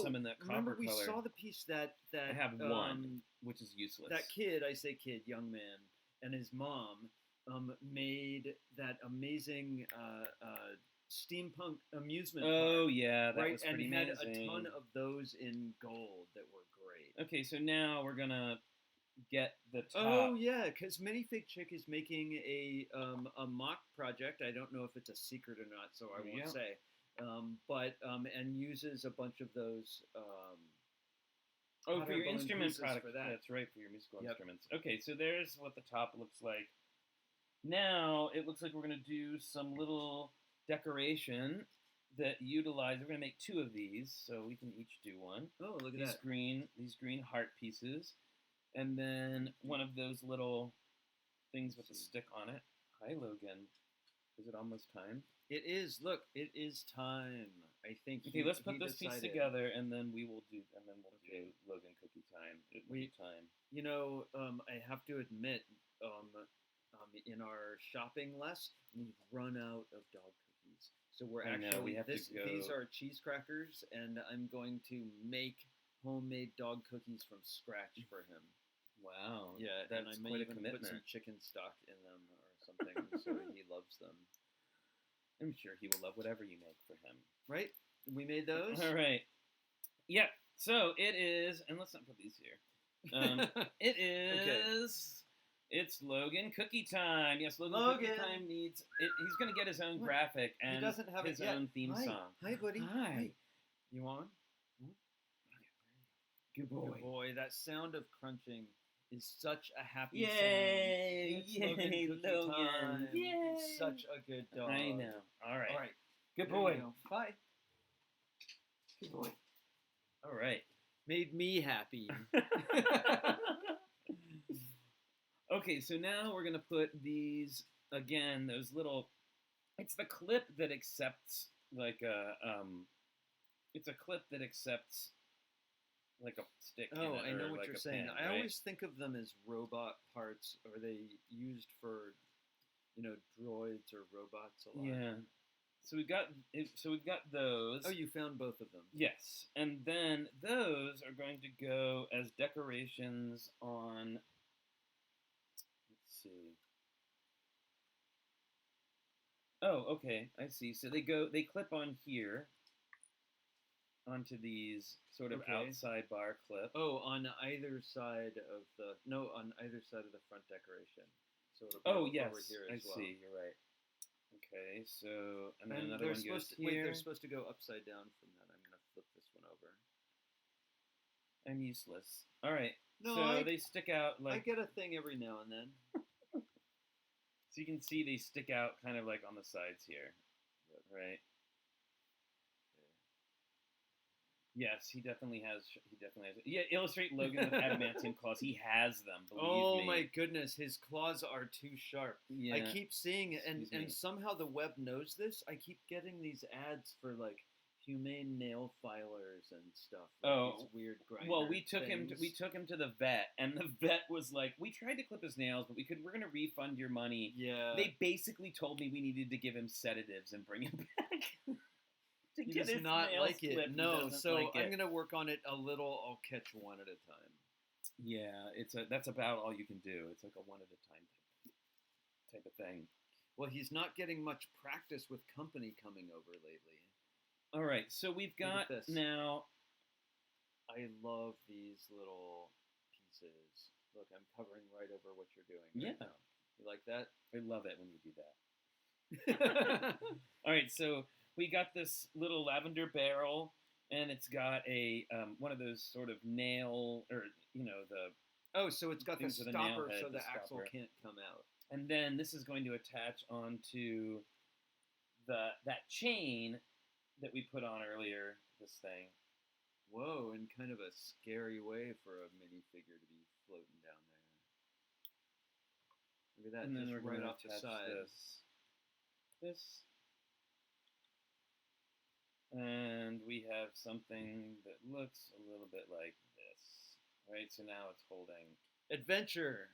some in that copper remember we color. saw the piece that I have one, which is useless. That kid, I say kid, young man, and his mom made that amazing steampunk amusement park. Oh yeah, that was pretty and amazing. had a ton of those in gold that were great. Okay, so now we're gonna get the top. Oh yeah, because Minifig Chick is making a mock project. I don't know if it's a secret or not, so I won't say. But uses a bunch of those. For your instrument product. For that. That's right, for your musical instruments. Okay, so there's what the top looks like. Now it looks like we're gonna do some little decoration that utilize. We're gonna make 2 of these, so we can each do one. Oh, look at these that! These green heart pieces, and then one of those little things with a stick on it. Hi, Logan. Is it almost time? It is. Look, it is time. I think. Okay, let's put this piece together, and then we'll do Logan cookie time. Time. You know, I have to admit, in our shopping list, we've run out of dog cookies. So these are cheese crackers, and I'm going to make homemade dog cookies from scratch for him. Wow. Yeah, that's and I may quite a even commitment. put some chicken stock in them or something, so he loves them. I'm sure he will love whatever you make for him. Right? We made those? All right. Yeah. So it is, and let's not put these here. It is. Okay. It's Logan cookie time. Yes, Logan cookie time needs. He's going to get his own graphic and he doesn't have his own theme song. Hi, buddy. Hi. Hi. You on? Good boy. Good boy. That sound of crunching is such a happy sound. Yay! Yay, Logan. Time. Yay! He's such a good dog. I know. All right. All right. Good boy. Bye. Good boy. All right. Made me happy. Okay, so now we're gonna put these again. Those little. It's the clip that accepts like a It's a clip that accepts like a stick. Oh, in it, I know or what like you're a saying. pin, I right? always think of them as robot parts, or they used for, droids or robots a lot. Yeah. So we've got those. Oh, you found both of them. Yes, and then those are going to go as decorations on. Let's see. Oh, okay, I see. So they clip on here onto these sort of Okay. outside bar clip. Oh, on either side of on either side of the front decoration. So it'll be Oh, yes, over here I as well. see. You're right. Okay, so and then And another they're one goes supposed to, here. wait, they're supposed to go upside down from that. I'm gonna flip this one over. I'm useless. All right. No, so they stick out like. I get a thing every now and then. So you can see they stick out kind of like on the sides here, right? Yes, he definitely has. Yeah, illustrate Logan with adamantium claws. He has them. Believe me. My goodness, his claws are too sharp. Yeah. I keep seeing it, and Excuse me. somehow the web knows this. I keep getting these ads for like humane nail filers and stuff. Like these weird grinder well, we took him to the vet, and the vet was like, "We tried to clip his nails, but we're going to refund your money." Yeah. They basically told me we needed to give him sedatives and bring him back. He does not like it. No, so I'm gonna work on it a little. I'll catch one at a time. Yeah, that's about all you can do. It's like a one at a time type of thing. Well, he's not getting much practice with company coming over lately. All right, so we've got this. now. I love these little pieces. Look, I'm covering right over what you're doing. Yeah, right now. You like that? I love it when you do that. All right, so we got this little lavender barrel, and it's got a one of those sort of nail, or the. Oh, so it's got the things with a stopper, nail head, so the the axle stopper. can't come out. And then this is going to attach onto that chain that we put on earlier. This thing. Whoa, in kind of a scary way for a minifigure to be floating down there. Look at that, And then just we're right gonna off the attach side. This. And we have something that looks a little bit like this. Right, so now it's holding. Adventure.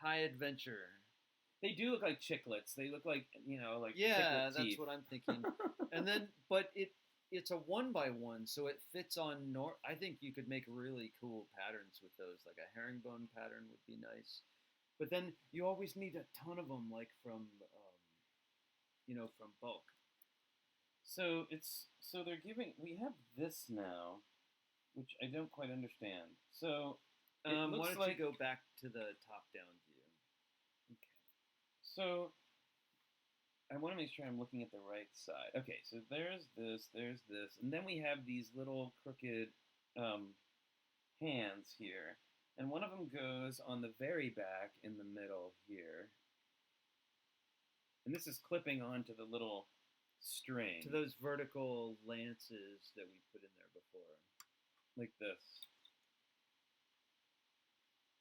High adventure. They do look like chiclets. They look like, like yeah, chiclet that's teeth. what I'm thinking. And then, but it's a 1x1, so it fits on. I think you could make really cool patterns with those. Like a herringbone pattern would be nice. But then you always need a ton of them, like from bulk. So they're giving. We have this now, which I don't quite understand. So it Why looks don't like you go back to the top-down view? Okay. So I want to make sure I'm looking at the right side. Okay, so there's this, and then we have these little crooked hands here, and one of them goes on the very back in the middle here, and this is clipping onto the little string. To those vertical lances that we put in there before. Like this.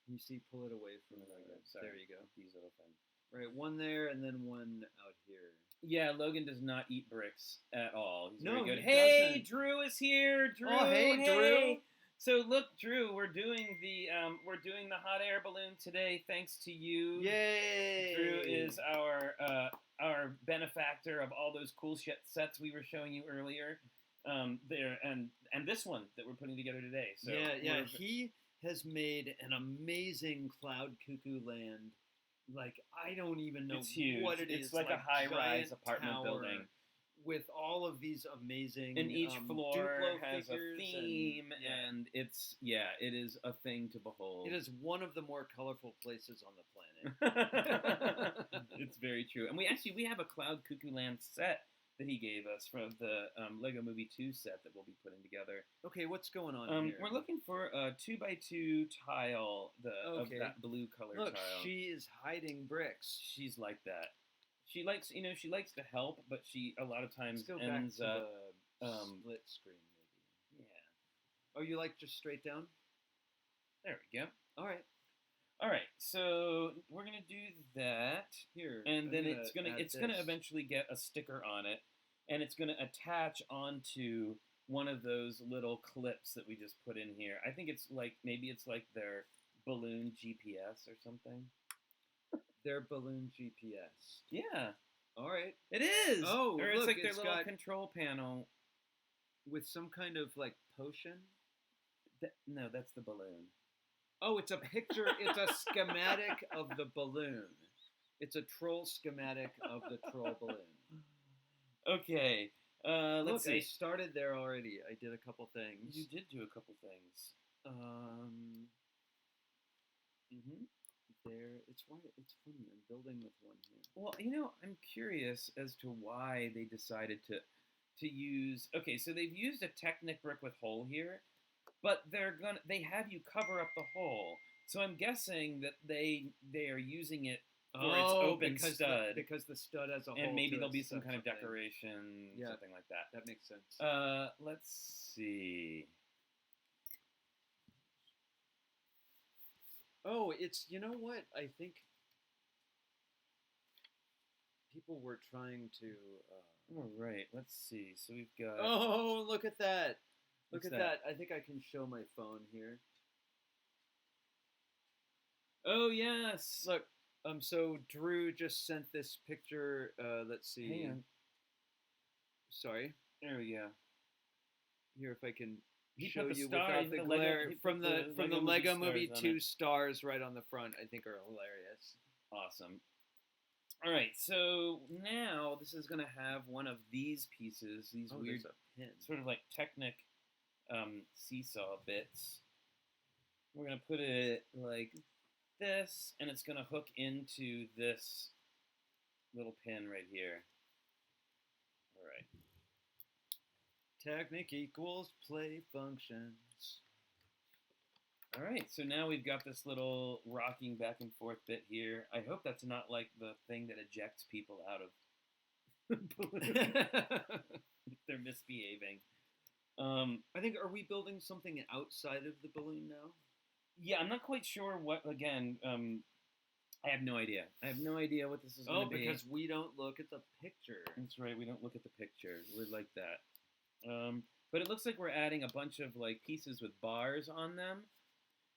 You see, pull it away from Sorry, there you go. These little things. Right, one there and then one out here. Yeah, Logan does not eat bricks at all. He's No, very good. he Hey, doesn't. Drew is here. Drew, Oh, hey, Drew. So look, Drew, we're doing the hot air balloon today, thanks to you. Yay! Drew is our benefactor of all those cool sets we were showing you earlier. There and this one that we're putting together today. So yeah. He has made an amazing Cloud Cuckoo Land. Like, I don't even know it's huge. what it is. It's like a high-rise giant apartment tower building. With all of these amazing And each floor Duplo has a figures theme, and it is a thing to behold. It is one of the more colorful places on the planet. It's very true. And we have a Cloud Cuckoo Land set that he gave us from the Lego Movie 2 set that we'll be putting together. Okay, what's going on here? We're looking for a 2x2 tile of that blue color Look, tile. she is hiding bricks. She's like that. She likes to help, but she a lot of times Let's go ends back to up the split screen, maybe. yeah. Oh, you like just straight down? There we go. All right. All right, so we're gonna do that, Here. and I'm then add it's gonna this. eventually get a sticker on it, and it's gonna attach onto one of those little clips that we just put in here. I think it's like maybe it's like their balloon GPS or something. Their balloon GPS. Yeah, All right. it is. Oh, or it's look, like their it's little got- control panel. With some kind of like potion. No, that's the balloon. Oh, it's a picture. It's a schematic of the balloon. It's a troll schematic of the troll balloon. Okay, let's Look, see. I started there already. I did a couple things. You did do a couple things. Mm-hmm. There. It's funny. I'm building with one here. Well, I'm curious as to why they decided to use. Okay, so they've used a Technic brick with hole here, but they have you cover up the hole. So I'm guessing that they are using it for its open stud, because the stud has a hole. and maybe to there'll it, be some so kind of something. decoration, Yeah. something like that. That makes sense. Let's see. Oh, it's, you know what? I think people were trying to. All right, let's see. So we've got. Oh, look at that! Look What's at that? I think I can show my phone here. Oh yes. Look, so Drew just sent this picture. Let's see. Hang on. Sorry. There we go. Here, if I can He show put the you star- without he the put the Lego- glare he from put the the Lego Movie Movie stars on 2 it. stars right on the front. I think are hilarious. Awesome. All right, so now this is going to have one of these pieces, these Oh, weird, there's a pin. sort of like Technic seesaw bits. We're going to put it like this, and it's going to hook into this little pin right here. All right. Technic equals play functions. All right, so now we've got this little rocking back and forth bit here. I hope that's not like the thing that ejects people out of they're misbehaving. I think, are we building something outside of the balloon now? Yeah, I'm not quite sure what. Again, I have no idea. I have no idea what this is going to be. Because we don't look at the picture. That's right. We don't look at the picture. We're like that. But it looks like we're adding a bunch of like pieces with bars on them,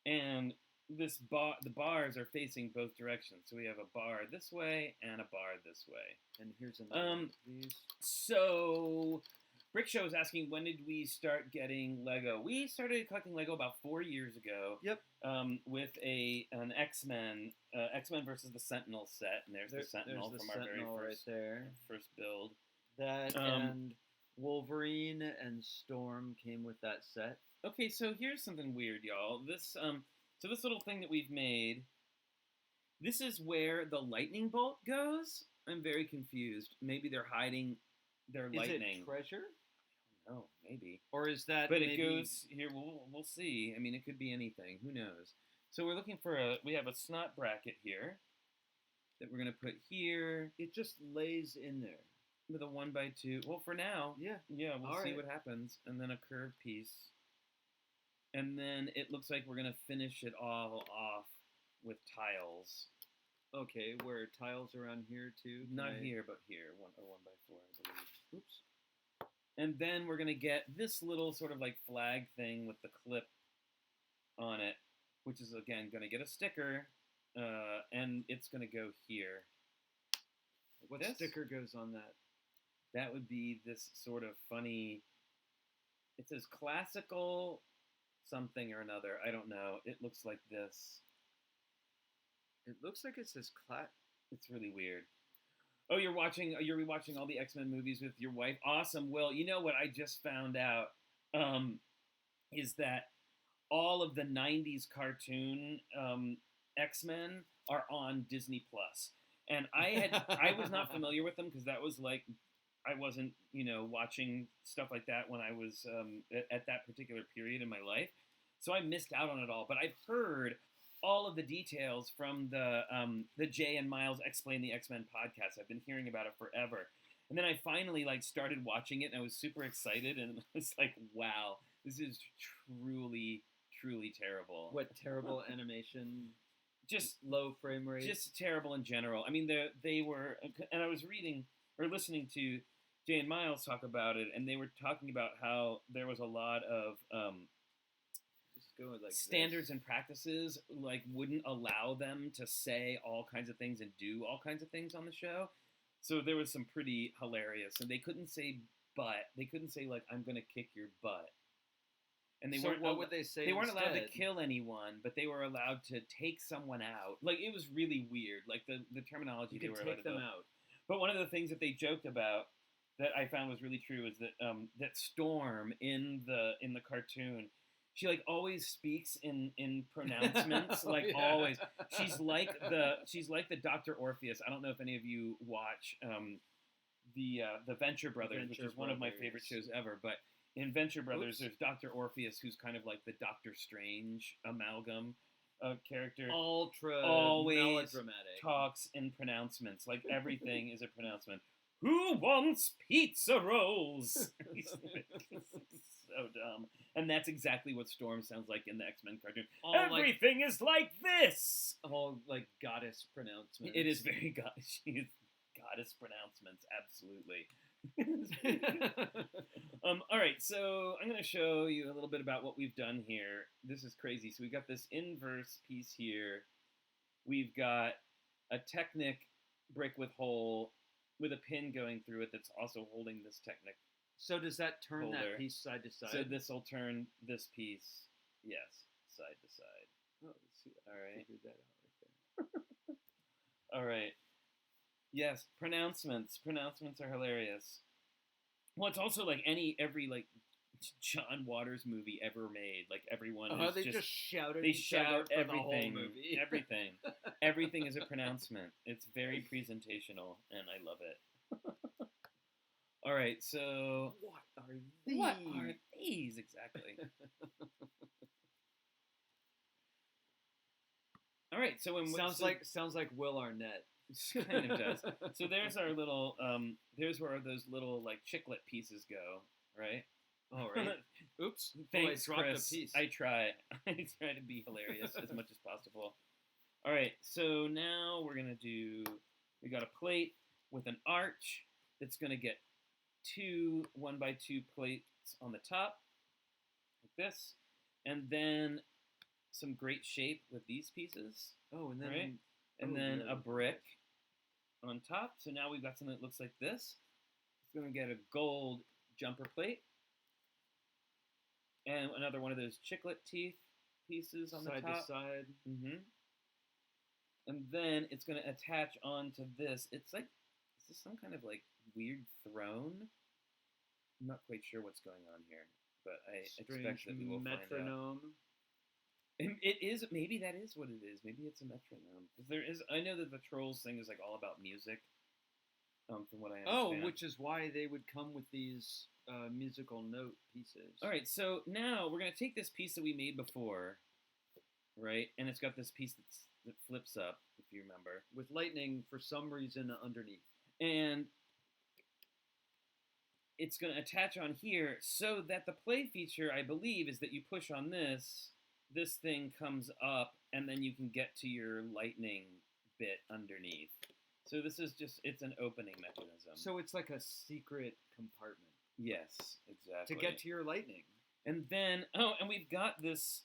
and the bars are facing both directions. So we have a bar this way and a bar this way. And here's another one of these. So Brick Show is asking, when did we start getting Lego? We started collecting Lego about 4 years ago. Yep. With an X-Men versus the Sentinel set, and there's the Sentinel the from our very Sentinel first, right there. first build. That and Wolverine and Storm came with that set. Okay, so here's something weird, y'all. This this little thing that we've made, this is where the lightning bolt goes. I'm very confused. Maybe they're hiding their lightning. Is it treasure? Oh, maybe. Or is that But maybe... it goes here. We'll see. I mean, it could be anything. Who knows? So we're looking for we have a snot bracket here that we're gonna put here It just lays in there. with a 1x2. Well, for now, Yeah. we'll All see right. what happens, and then a curved piece, and then it looks like we're gonna finish it all off with tiles. Okay, where tiles around here too? Not here, but here. A 1x4, I believe. Oops. And then we're gonna get this little sort of like flag thing with the clip on it, which is again gonna get a sticker, and it's gonna go here. What This? sticker goes on that? That would be this sort of funny. It says classical something or another. I don't know. It looks like this. It looks like it says It's really weird. Oh, you're rewatching all the X-Men movies with your wife. Awesome. Well, you know what I just found out is that all of the 90s cartoon X-Men are on Disney Plus. And I was not familiar with them because that was like I wasn't, watching stuff like that when I was at that particular period in my life. So I missed out on it all, but I've heard all of the details from the Jay and Miles Explain the X-Men podcast. I've been hearing about it forever. And then I finally like started watching it, and I was super excited, and I was like, wow, this is truly, truly terrible. What terrible animation? Just low frame rate. Just terrible in general. I mean, they were, and I was reading or listening to Jay and Miles talk about it, and they were talking about how there was a lot of just go with like standards and practices like wouldn't allow them to say all kinds of things and do all kinds of things on the show. So there was some pretty hilarious, and they couldn't say butt. They couldn't say like I'm gonna kick your butt. And they weren't. What would they say? They weren't instead? allowed to kill anyone, but they were allowed to take someone out. Like it was really weird. Like the terminology You they could were allowed take to them do. out. But one of the things that they joked about that I found was really true is that that Storm in the cartoon, she like always speaks in pronouncements, like always. She's like the Dr. Orpheus. I don't know if any of you watch the Venture Brothers, which is one of my favorite shows ever, but in Venture Brothers, there's Dr. Orpheus, who's kind of like the Doctor Strange amalgam character. Ultra always melodramatic. Talks in pronouncements. Like everything is a pronouncement. Who wants pizza rolls? So dumb. And that's exactly what Storm sounds like in the X-Men cartoon. Everything is like this! All like goddess pronouncements. It is very goddess. She is goddess pronouncements, absolutely. All right, so I'm going to show you a little bit about what we've done here. This is crazy. So we've got this inverse piece here. We've got a Technic brick with hole with a pin going through it that's also holding this Technic. So does that turn holder. that piece side to side? So this will turn this piece, yes, side to side. Oh, let's see. All right. Figured that out right there. All right. Yes, pronouncements. Pronouncements are hilarious. Well, it's also like every like John Waters movie ever made. Like everyone is they just shout at they each other shout for everything. the whole movie. Everything. Everything is a pronouncement. It's very presentational, and I love it. All right, so what are these? What are these exactly? All right, so when sounds like Will Arnett. Kind of does. So there's our little there's where those little like chiclet pieces go, right? All right. Oops. Thanks, I dropped Chris. a piece. I try to be hilarious as much as possible. All right, so now we're gonna do. We got a plate with an arch that's gonna get 2 1x2 plates on the top, like this, and then some great shape with these pieces. Oh, and then right? And then a brick on top. So now we've got something that looks like this. It's going to get a gold jumper plate. And another one of those chiclet teeth pieces on the top. Side to side. Mm-hmm. And then it's going to attach onto this. It's like, is this some kind of like weird throne? I'm not quite sure what's going on here, but I expect that we will metronome. Find out. It is. Maybe that is what it is. Maybe it's a metronome. Because there is. I know that the Trolls thing is like all about music. From what I understand. Oh, which is why they would come with these musical note pieces. All right. So now we're gonna take this piece that we made before, right? And it's got this piece that flips up, if you remember, with lightning for some reason underneath, and it's gonna attach on here so that the play feature, I believe, is that you push on this. This thing comes up, and then you can get to your lightning bit underneath. So this is just, it's an opening mechanism. So it's like a secret compartment. Yes, exactly. To get to your lightning. And then, and we've got this,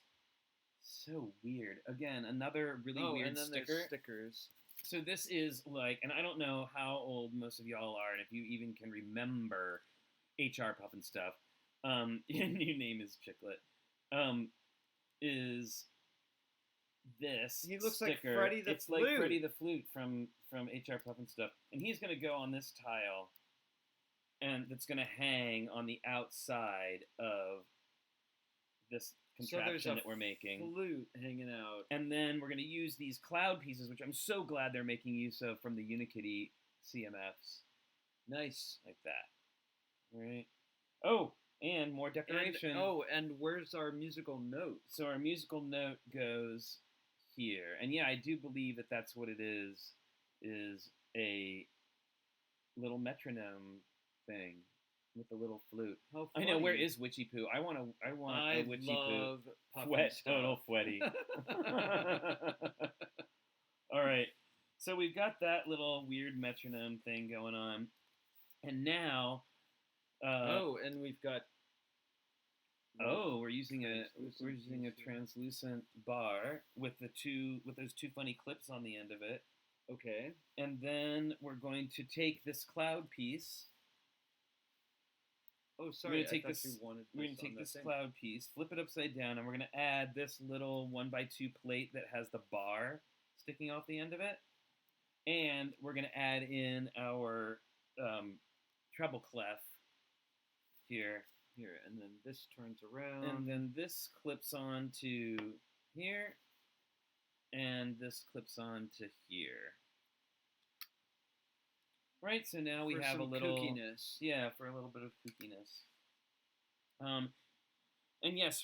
so weird. Again, another really weird and then sticker. There's stickers. So this is like, and I don't know how old most of y'all are, and if you even can remember HR Puff and stuff. Your new name is Chiclet. Is this he looks sticker. like Freddy the it's Flute. like Freddy the Flute from HR Puff and stuff. And he's going to go on this tile, and that's going to hang on the outside of this contraption that we're making. Flute hanging out. And then we're going to use these cloud pieces, which I'm so glad they're making use of from the Unikitty CMFs. Nice. Like that. All right. Oh! And more decoration. And where's our musical note? So our musical note goes here. And yeah, I do believe that that's what it is a little metronome thing with the little flute. How I know. Where funny. is Witchy Poo? I want I a Witchy Poo. love puppy Fwet, stuff. total fwetty. All right. So we've got that little weird metronome thing going on, and now, and we've got. we're using a translucent bar with those two funny clips on the end of it, Okay. and then we're going to take this cloud piece. Oh, sorry. We're gonna take I thought this. you wanted We're gonna take this cloud piece, flip it upside down, and we're gonna add this little 1x2 plate that has the bar sticking off the end of it, and we're gonna add in our treble clef here, and then this turns around, and then this clips on to here, and this clips on to here. Right, so now we have a little kookiness. Yeah, for a little bit of kookiness. And yes,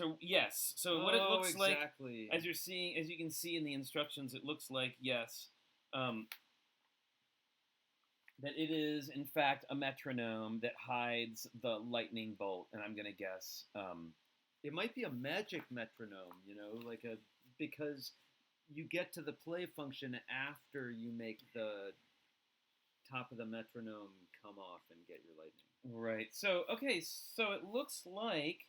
so what it looks exactly. like, as you can see in the instructions, it looks like that it is in fact a metronome that hides the lightning bolt, and I'm gonna guess it might be a magic metronome, because you get to the play function after you make the top of the metronome come off and get your lightning. Right. So so it looks like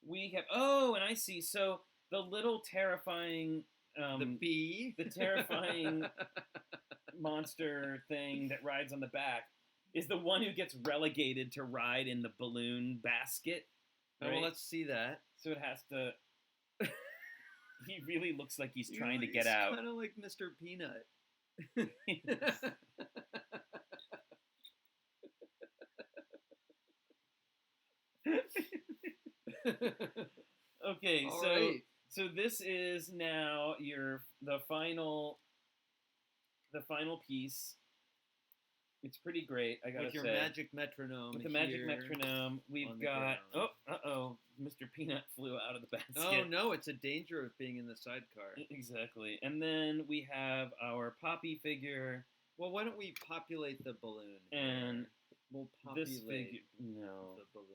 we have. Oh, and I see. So the little terrifying the bee, the terrifying monster thing that rides on the back is the one who gets relegated to ride in the balloon basket. Right? Oh, well, let's see that. So it has to. He really looks like he's trying to get out. Kind of like Mr. Peanut. Okay, All so right. so this is now the final piece. It's pretty great, I gotta With your say. magic metronome. With the magic metronome, we've got. Oh, Mr. Peanut flew out of the basket. Oh no, it's a danger of being in the sidecar. Exactly. And then we have our Poppy figure. Well, why don't we populate the balloon? And we'll populate this figure. No. the balloon.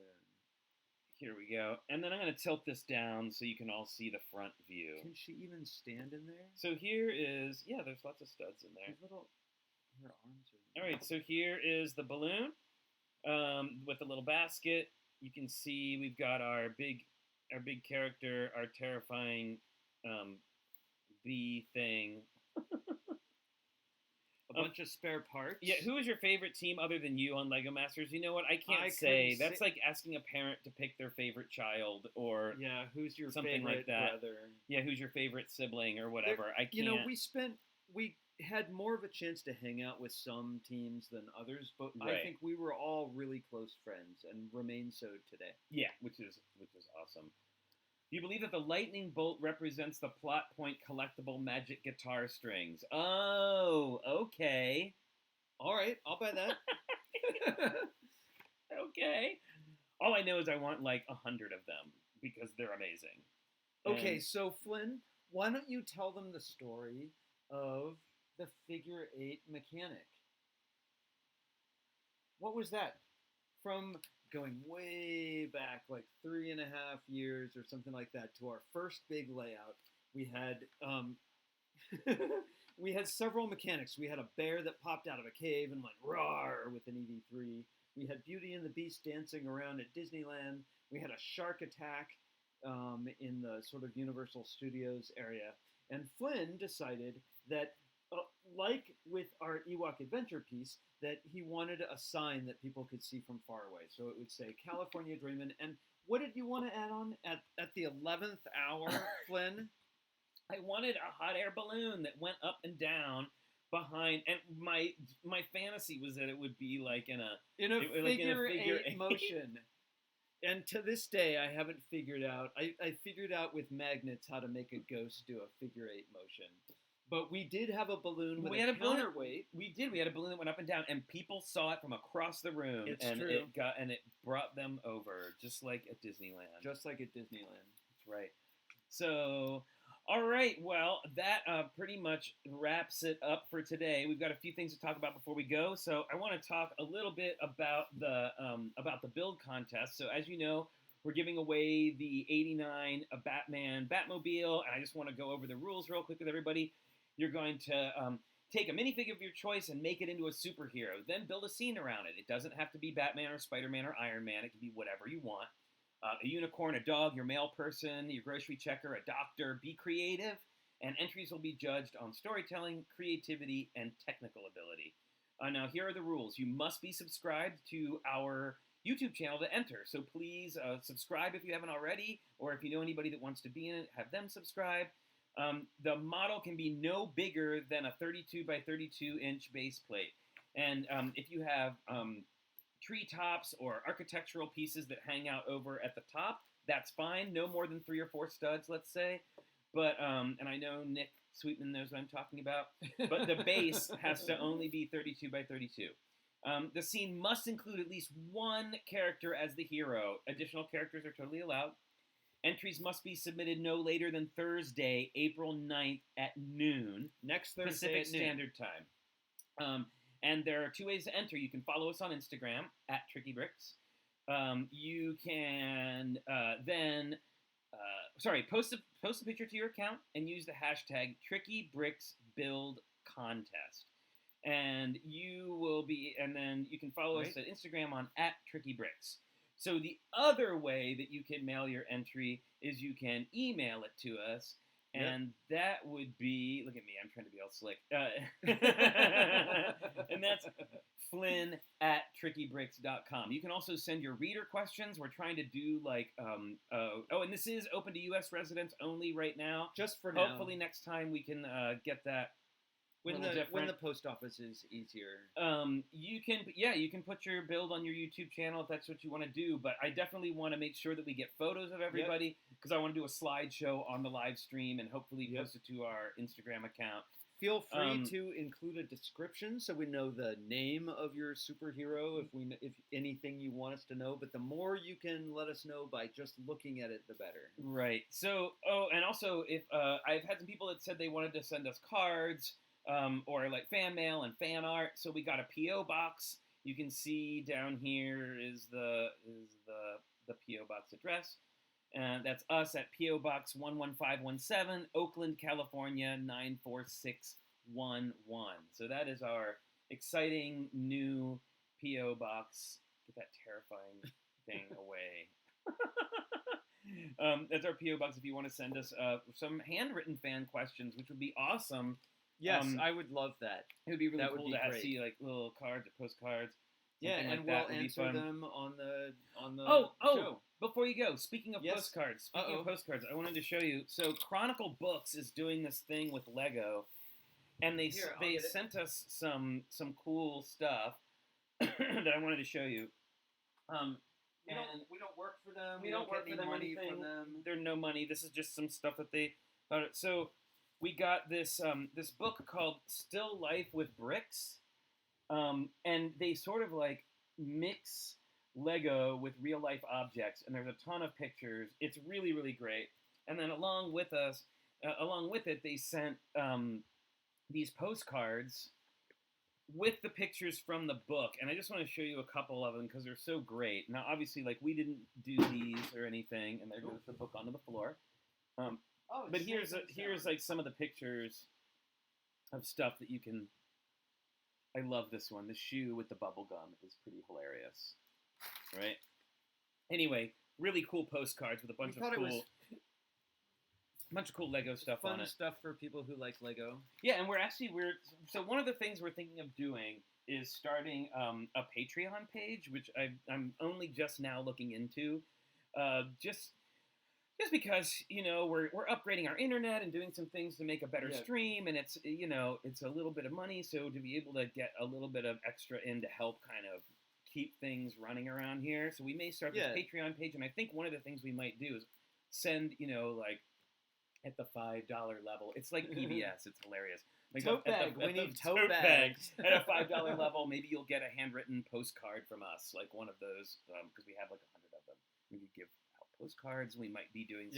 Here we go. And then I'm going to tilt this down so you can all see the front view. Can she even stand in there? So here is, there's lots of studs in there. Her arms are... All right, so here is the balloon with a little basket. You can see we've got our big character, our terrifying bee thing. A bunch of spare parts. Yeah, who is your favorite team other than you on Lego Masters? You know what? I can't say. That's like asking a parent to pick their favorite child, or who's your something favorite like that. brother? Yeah, who's your favorite sibling or whatever? I can't. We had more of a chance to hang out with some teams than others, but Right. I think we were all really close friends and remain so today. Yeah, which is awesome. Do you believe that the lightning bolt represents the plot point collectible magic guitar strings? Oh, okay. All right, I'll buy that. Okay. All I know is I want like 100 of them because they're amazing. Okay, so Flynn, why don't you tell them the story of the figure 8 mechanic? What was that? From going way back, like 3.5 years or something like that, to our first big layout, we had we had several mechanics. We had a bear that popped out of a cave and went roar with an EV3. We had Beauty and the Beast dancing around at Disneyland. We had a shark attack in the sort of Universal Studios area. And Flynn decided that, like with our Ewok Adventure piece, that he wanted a sign that people could see from far away. So it would say California Dreamin'. And what did you want to add on at the 11th hour, Flynn? I wanted a hot air balloon that went up and down behind, and my fantasy was that it would be like in a figure eight motion. And to this day, I haven't figured out. I figured out with magnets how to make a ghost do a figure 8 motion. But we did have a balloon with a counterweight. We did. We had a balloon that went up and down, and people saw it from across the room. It's and true. It brought them over, just like at Disneyland. Just like at Disneyland. That's right. So, All right, well, that pretty much wraps it up for today. We've got a few things to talk about before we go, so I want to talk a little bit about the build contest. So, as you know, we're giving away the '89 Batman Batmobile, and I just want to go over the rules real quick with everybody. You're going to take a minifig of your choice and make it into a superhero. Then build a scene around it. It doesn't have to be Batman or Spiderman or Iron Man. It can be whatever you want. A unicorn, a dog, your mail person, your grocery checker, a doctor. Be creative, and entries will be judged on storytelling, creativity, and technical ability. Now, here are the rules. You must be subscribed to our YouTube channel to enter. So please subscribe if you haven't already, or if you know anybody that wants to be in it, have them subscribe. The model can be no bigger than a 32 by 32 inch base plate. And if you have treetops or architectural pieces that hang out over at the top, that's fine. No more than 3 or 4 studs, let's say. But and I know Nick Sweetman knows what I'm talking about. But the base has to only be 32 by 32. The scene must include at least one character as the hero. Additional characters are totally allowed. Entries must be submitted no later than Thursday, April 9th at noon. Next Thursday Pacific at noon. Standard Time. And there are 2 ways to enter. You can follow us on Instagram at TrickyBricks. You can post a picture to your account and use the hashtag TrickyBricksBuildContest. And then you can follow us at Instagram on at TrickyBricks. So the other way that you can mail your entry is you can email it to us. And that would be, look at me, I'm trying to be all slick. And that's Flynn at TrickyBricks.com. You can also send your reader questions. We're trying to do and this is open to U.S. residents only right now. Just for now. Hopefully next time we can get that when the post office is easier. You can put your build on your YouTube channel if that's what you want to do, but I definitely want to make sure that we get photos of everybody because I want to do a slideshow on the live stream and hopefully post it to our Instagram account. Feel free to include a description so we know the name of your superhero if anything you want us to know, but the more you can let us know by just looking at it, the better. Right. So, and also if I've had some people that said they wanted to send us cards, or like fan mail and fan art. So we got a P.O. box. You can see down here is the P.O. box address. And that's us at P.O. Box 11517, Oakland, California 94611. So that is our exciting new P.O. box. Get that terrifying thing away. That's our P.O. box if you want to send us some handwritten fan questions, which would be awesome. Yes, I would love that. It would be really cool to great. see like little cards or postcards. Yeah, and like we'll that answer them on the show. Before you go, speaking of postcards, I wanted to show you. So Chronicle Books is doing this thing with Lego, and they sent us some cool stuff that I wanted to show you. We don't work for them. We don't work get for them money anything. from them. There's no money. This is just some stuff that they thought. So we got this this book called Still Life with Bricks, and they sort of like mix Lego with real life objects, and there's a ton of pictures. It's really, really great. And then along with it, they sent these postcards with the pictures from the book, and I just want to show you a couple of them because they're so great. Now, obviously, like we didn't do these or anything, and there goes the book onto the floor. But here's like some of the pictures of stuff that you can. I love this one. The shoe with the bubble gum is pretty hilarious, right? Anyway, really cool postcards with a bunch of cool Lego stuff on it. Fun stuff for people who like Lego. Yeah, and so one of the things we're thinking of doing is starting a Patreon page, which I'm only just now looking into, just because we're upgrading our internet and doing some things to make a better stream, and it's it's a little bit of money, so to be able to get a little bit of extra in to help kind of keep things running around here, so we may start this Patreon page, and I think one of the things we might do is send like at the $5 level. It's like PBS. It's hilarious. Like tote bag. We need tote bags. At a $5 level, maybe you'll get a handwritten postcard from us, like one of those, because we have like 100 of them. We could give out postcards. We might be doing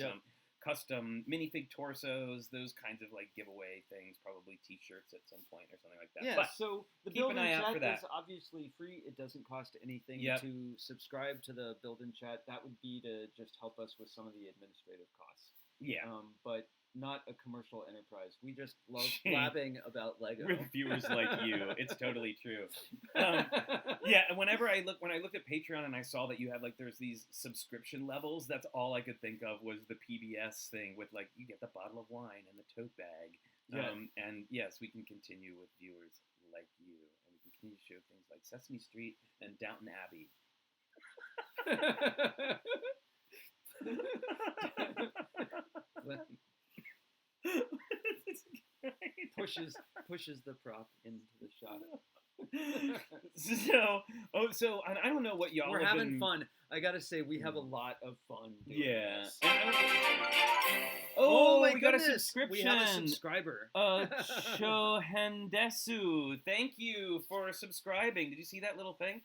custom minifig torsos, those kinds of like giveaway things, probably T-shirts at some point or something like that. Yeah, But so the keep an eye out for that. is obviously free. It doesn't cost anything Yep. to subscribe to the build-in chat. That would be to just help us with some of the administrative costs. Yeah. But not a commercial enterprise. We just love blabbing about Lego. With viewers like you, it's totally true. Yeah, when I looked at Patreon and I saw that you had like there's these subscription levels, that's all I could think of was the PBS thing with like you get the bottle of wine and the tote bag. Yeah. And yes, we can continue with viewers like you, and we can continue to show things like Sesame Street and Downton Abbey. pushes the prop into the shot. So I don't know what y'all. We're have having been... fun. I gotta say, we have a lot of fun. Doing Yeah. this. Oh my we goodness! got a subscription. We have a subscriber. Chohendesu, thank you for subscribing. Did you see that little thing?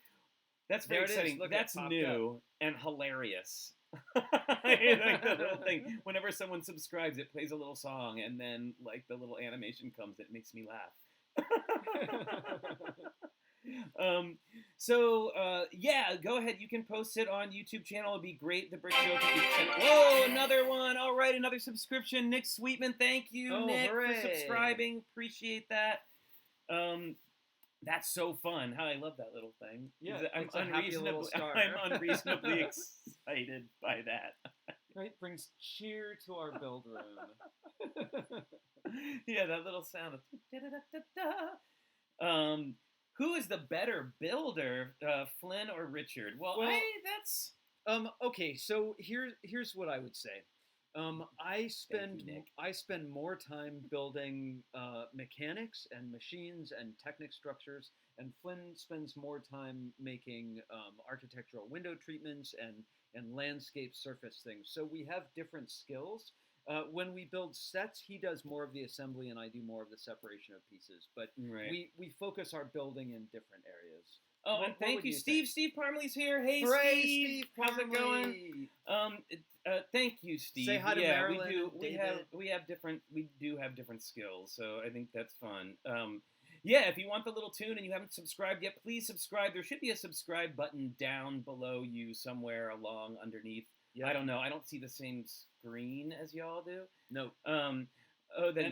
That's very exciting. That's new and hilarious. I like the little thing. Whenever someone subscribes, it plays a little song, and then like the little animation comes. It makes me laugh. Yeah, go ahead. You can post it on YouTube channel. It'd be great. The Brick Show. Whoa, another one. All right, another subscription. Nick Sweetman, thank you, Nick, hooray. for subscribing. Appreciate that. That's so fun. How I love that little thing. Yeah, I'm it's a happy little star. I'm unreasonably excited by that. Right, brings cheer to our build room. Yeah, that little sound of da-da-da-da-da. Who is the better builder, Flynn or Richard? Well, that's okay. So here's what I would say. I spend more time building mechanics and machines and Technic structures, and Flynn spends more time making architectural window treatments and landscape surface things. So we have different skills. When we build sets, he does more of the assembly and I do more of the separation of pieces. But we focus our building in different areas. Oh, and thank you, Steve. Steve Parmley's here. Hey, Hooray, Steve. How's it going? Thank you, Steve. Say hi to Marilyn. We do have different skills, so I think that's fun. Yeah, if you want the little tune and you haven't subscribed yet, please subscribe. There should be a subscribe button down below you somewhere along underneath. Yep. I don't know. I don't see the same screen as y'all do. No.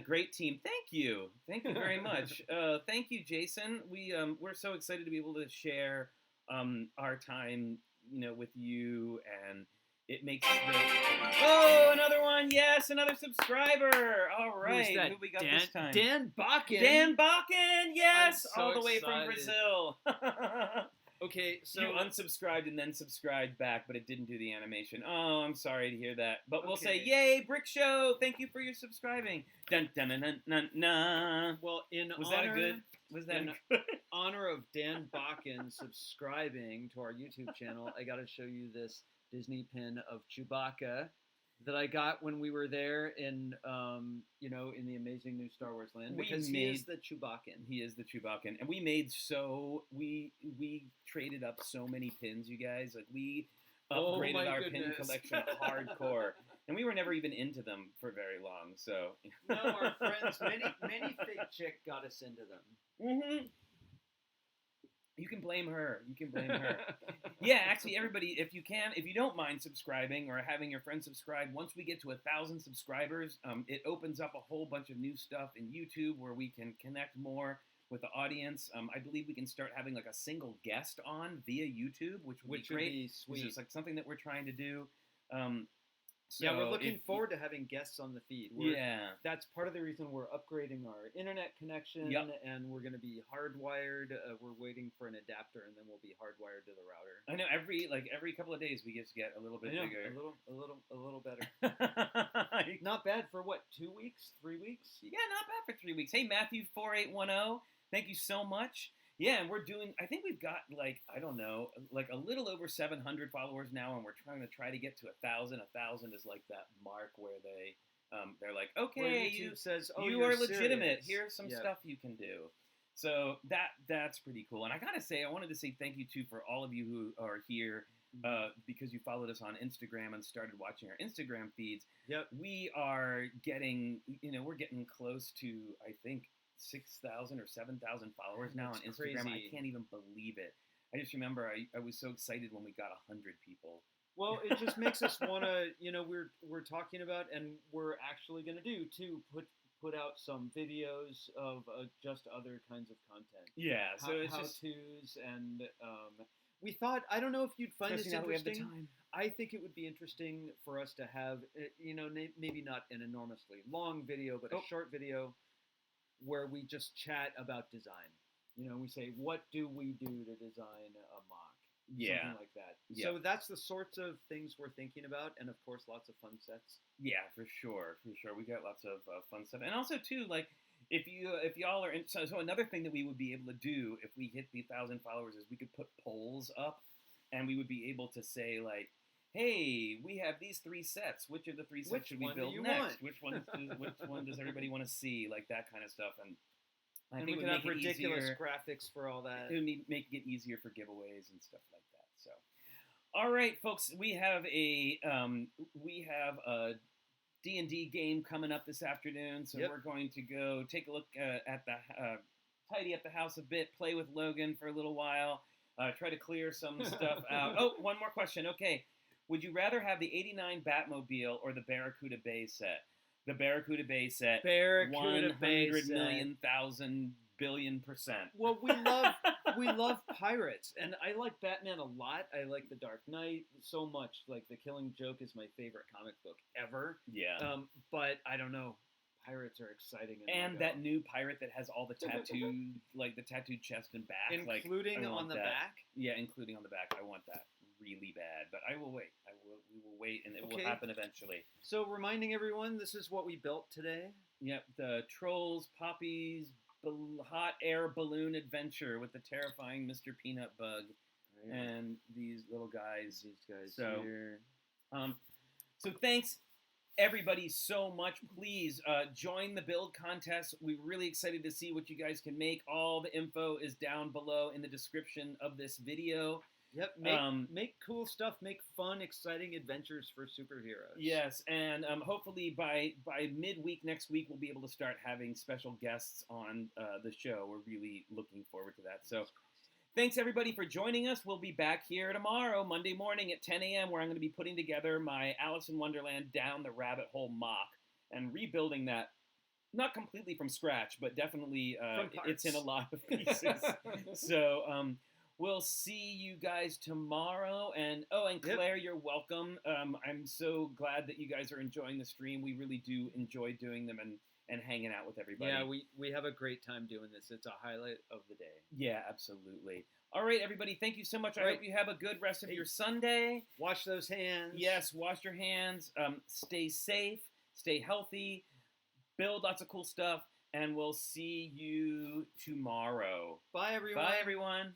Great team. Thank you. Thank you very much. Thank you, Jason. We're so excited to be able to share our time, with you, and it makes another one. Yes, another subscriber. All right. Who we got this time? Dan Bakken. Dan Bakken. Yes, so all the way excited. from Brazil. Okay, so you unsubscribed and then subscribed back, but it didn't do the animation. Oh, I'm sorry to hear that. But we'll say, yay, Brick Show! Thank you for your subscribing. Dun dun dun dun dun dun. Well, in honor of Dan Bakken subscribing to our YouTube channel, I got to show you this Disney pin of Chewbacca that I got when we were there in the amazing new Star Wars land, because he is the Chewbaccan. He is the Chewbaccan, and we traded up so many pins, you guys. Like we upgraded our pin collection hardcore, and we were never even into them for very long. So no, our friends, minifig chick got us into them. Mm-hmm. You can blame her. Yeah, actually, everybody, if you don't mind subscribing or having your friends subscribe, once we get to 1,000 subscribers, it opens up a whole bunch of new stuff in YouTube where we can connect more with the audience. I believe we can start having like a single guest on via YouTube, which would be great. Be sweet. It's like something that we're trying to do. So yeah, we're looking forward to having guests on the feed. That's part of the reason we're upgrading our internet connection, and we're going to be hardwired. We're waiting for an adapter, and then we'll be hardwired to the router. I know every couple of days we just get a little bit bigger, a little better. Not bad for 2 weeks, 3 weeks. Yeah, not bad for 3 weeks. Hey, Matthew 4810, thank you so much. Yeah, and I think we've got a little over 700 followers now, and we're trying to get to 1,000. 1,000 is like that mark where they're like, okay, YouTube says, you are legitimate. Serious. Here's some stuff you can do. So that's pretty cool. And I gotta say, I wanted to say thank you too for all of you who are here because you followed us on Instagram and started watching our Instagram feeds. Yep. We are getting, we're getting close to, I think, 6,000 or 7,000 followers now on Instagram. Crazy. I can't even believe it. I just remember I was so excited when we got 100 people. Well, it just makes us want to, we're talking about, and we're actually going to do too, put out some videos of just other kinds of content. Yeah, so it's just how-tos, and we thought, I don't know if you'd find this now that we have the interesting. time. I think it would be interesting for us to have, maybe not an enormously long video, but a short video where we just chat about design. We say, what do we do to design a mock? Yeah. Something like that. Yeah. So that's the sorts of things we're thinking about, and of course, lots of fun sets. Yeah, for sure. We got lots of fun stuff, and also too, like if y'all are so another thing that we would be able to do if we hit the 1,000 followers is we could put polls up, and we would be able to say like, hey, we have these 3 sets. Which of the 3 sets should we build next? Which one does everybody want to see? Like that kind of stuff, and I think we can have ridiculous graphics for all that. It would make it easier for giveaways and stuff like that. So, all right, folks, we have a D&D game coming up this afternoon. So we're going to go take a look at the tidy up the house a bit, play with Logan for a little while, try to clear some stuff out. Oh, one more question. Okay, would you rather have the '89 Batmobile or the Barracuda Bay set? The Barracuda Bay set, 100 million, thousand, billion%. Well, we love pirates, and I like Batman a lot. I like The Dark Knight so much. Like The Killing Joke is my favorite comic book ever. Yeah. But I don't know. Pirates are exciting. And that new pirate that has all the tattooed, like the tattooed chest and back, including on the back. Yeah, including on the back. I want that really bad, but I will wait. We will wait, and it will happen eventually. So, reminding everyone, this is what we built today. Yep, the Trolls, Poppy's hot air balloon adventure with the terrifying Mr. Peanut Bug and these little guys. So, here. So thanks everybody so much. Please join the build contest. We're really excited to see what you guys can make. All the info is down below in the description of this video. Yep, make cool stuff, make fun, exciting adventures for superheroes. Yes, and hopefully by midweek next week, we'll be able to start having special guests on the show. We're really looking forward to that. So thanks, everybody, for joining us. We'll be back here tomorrow, Monday morning at 10 a.m., where I'm going to be putting together my Alice in Wonderland Down the Rabbit Hole mock and rebuilding that. Not completely from scratch, but definitely it's in a lot of pieces. So we'll see you guys tomorrow. And Claire, you're welcome. I'm so glad that you guys are enjoying the stream. We really do enjoy doing them and hanging out with everybody. Yeah, we have a great time doing this. It's a highlight of the day. Yeah, absolutely. All right, everybody, thank you so much. I hope you have a good rest of your Sunday. Wash those hands. Yes, wash your hands. Stay safe. Stay healthy. Build lots of cool stuff. And we'll see you tomorrow. Bye, everyone. Bye, everyone.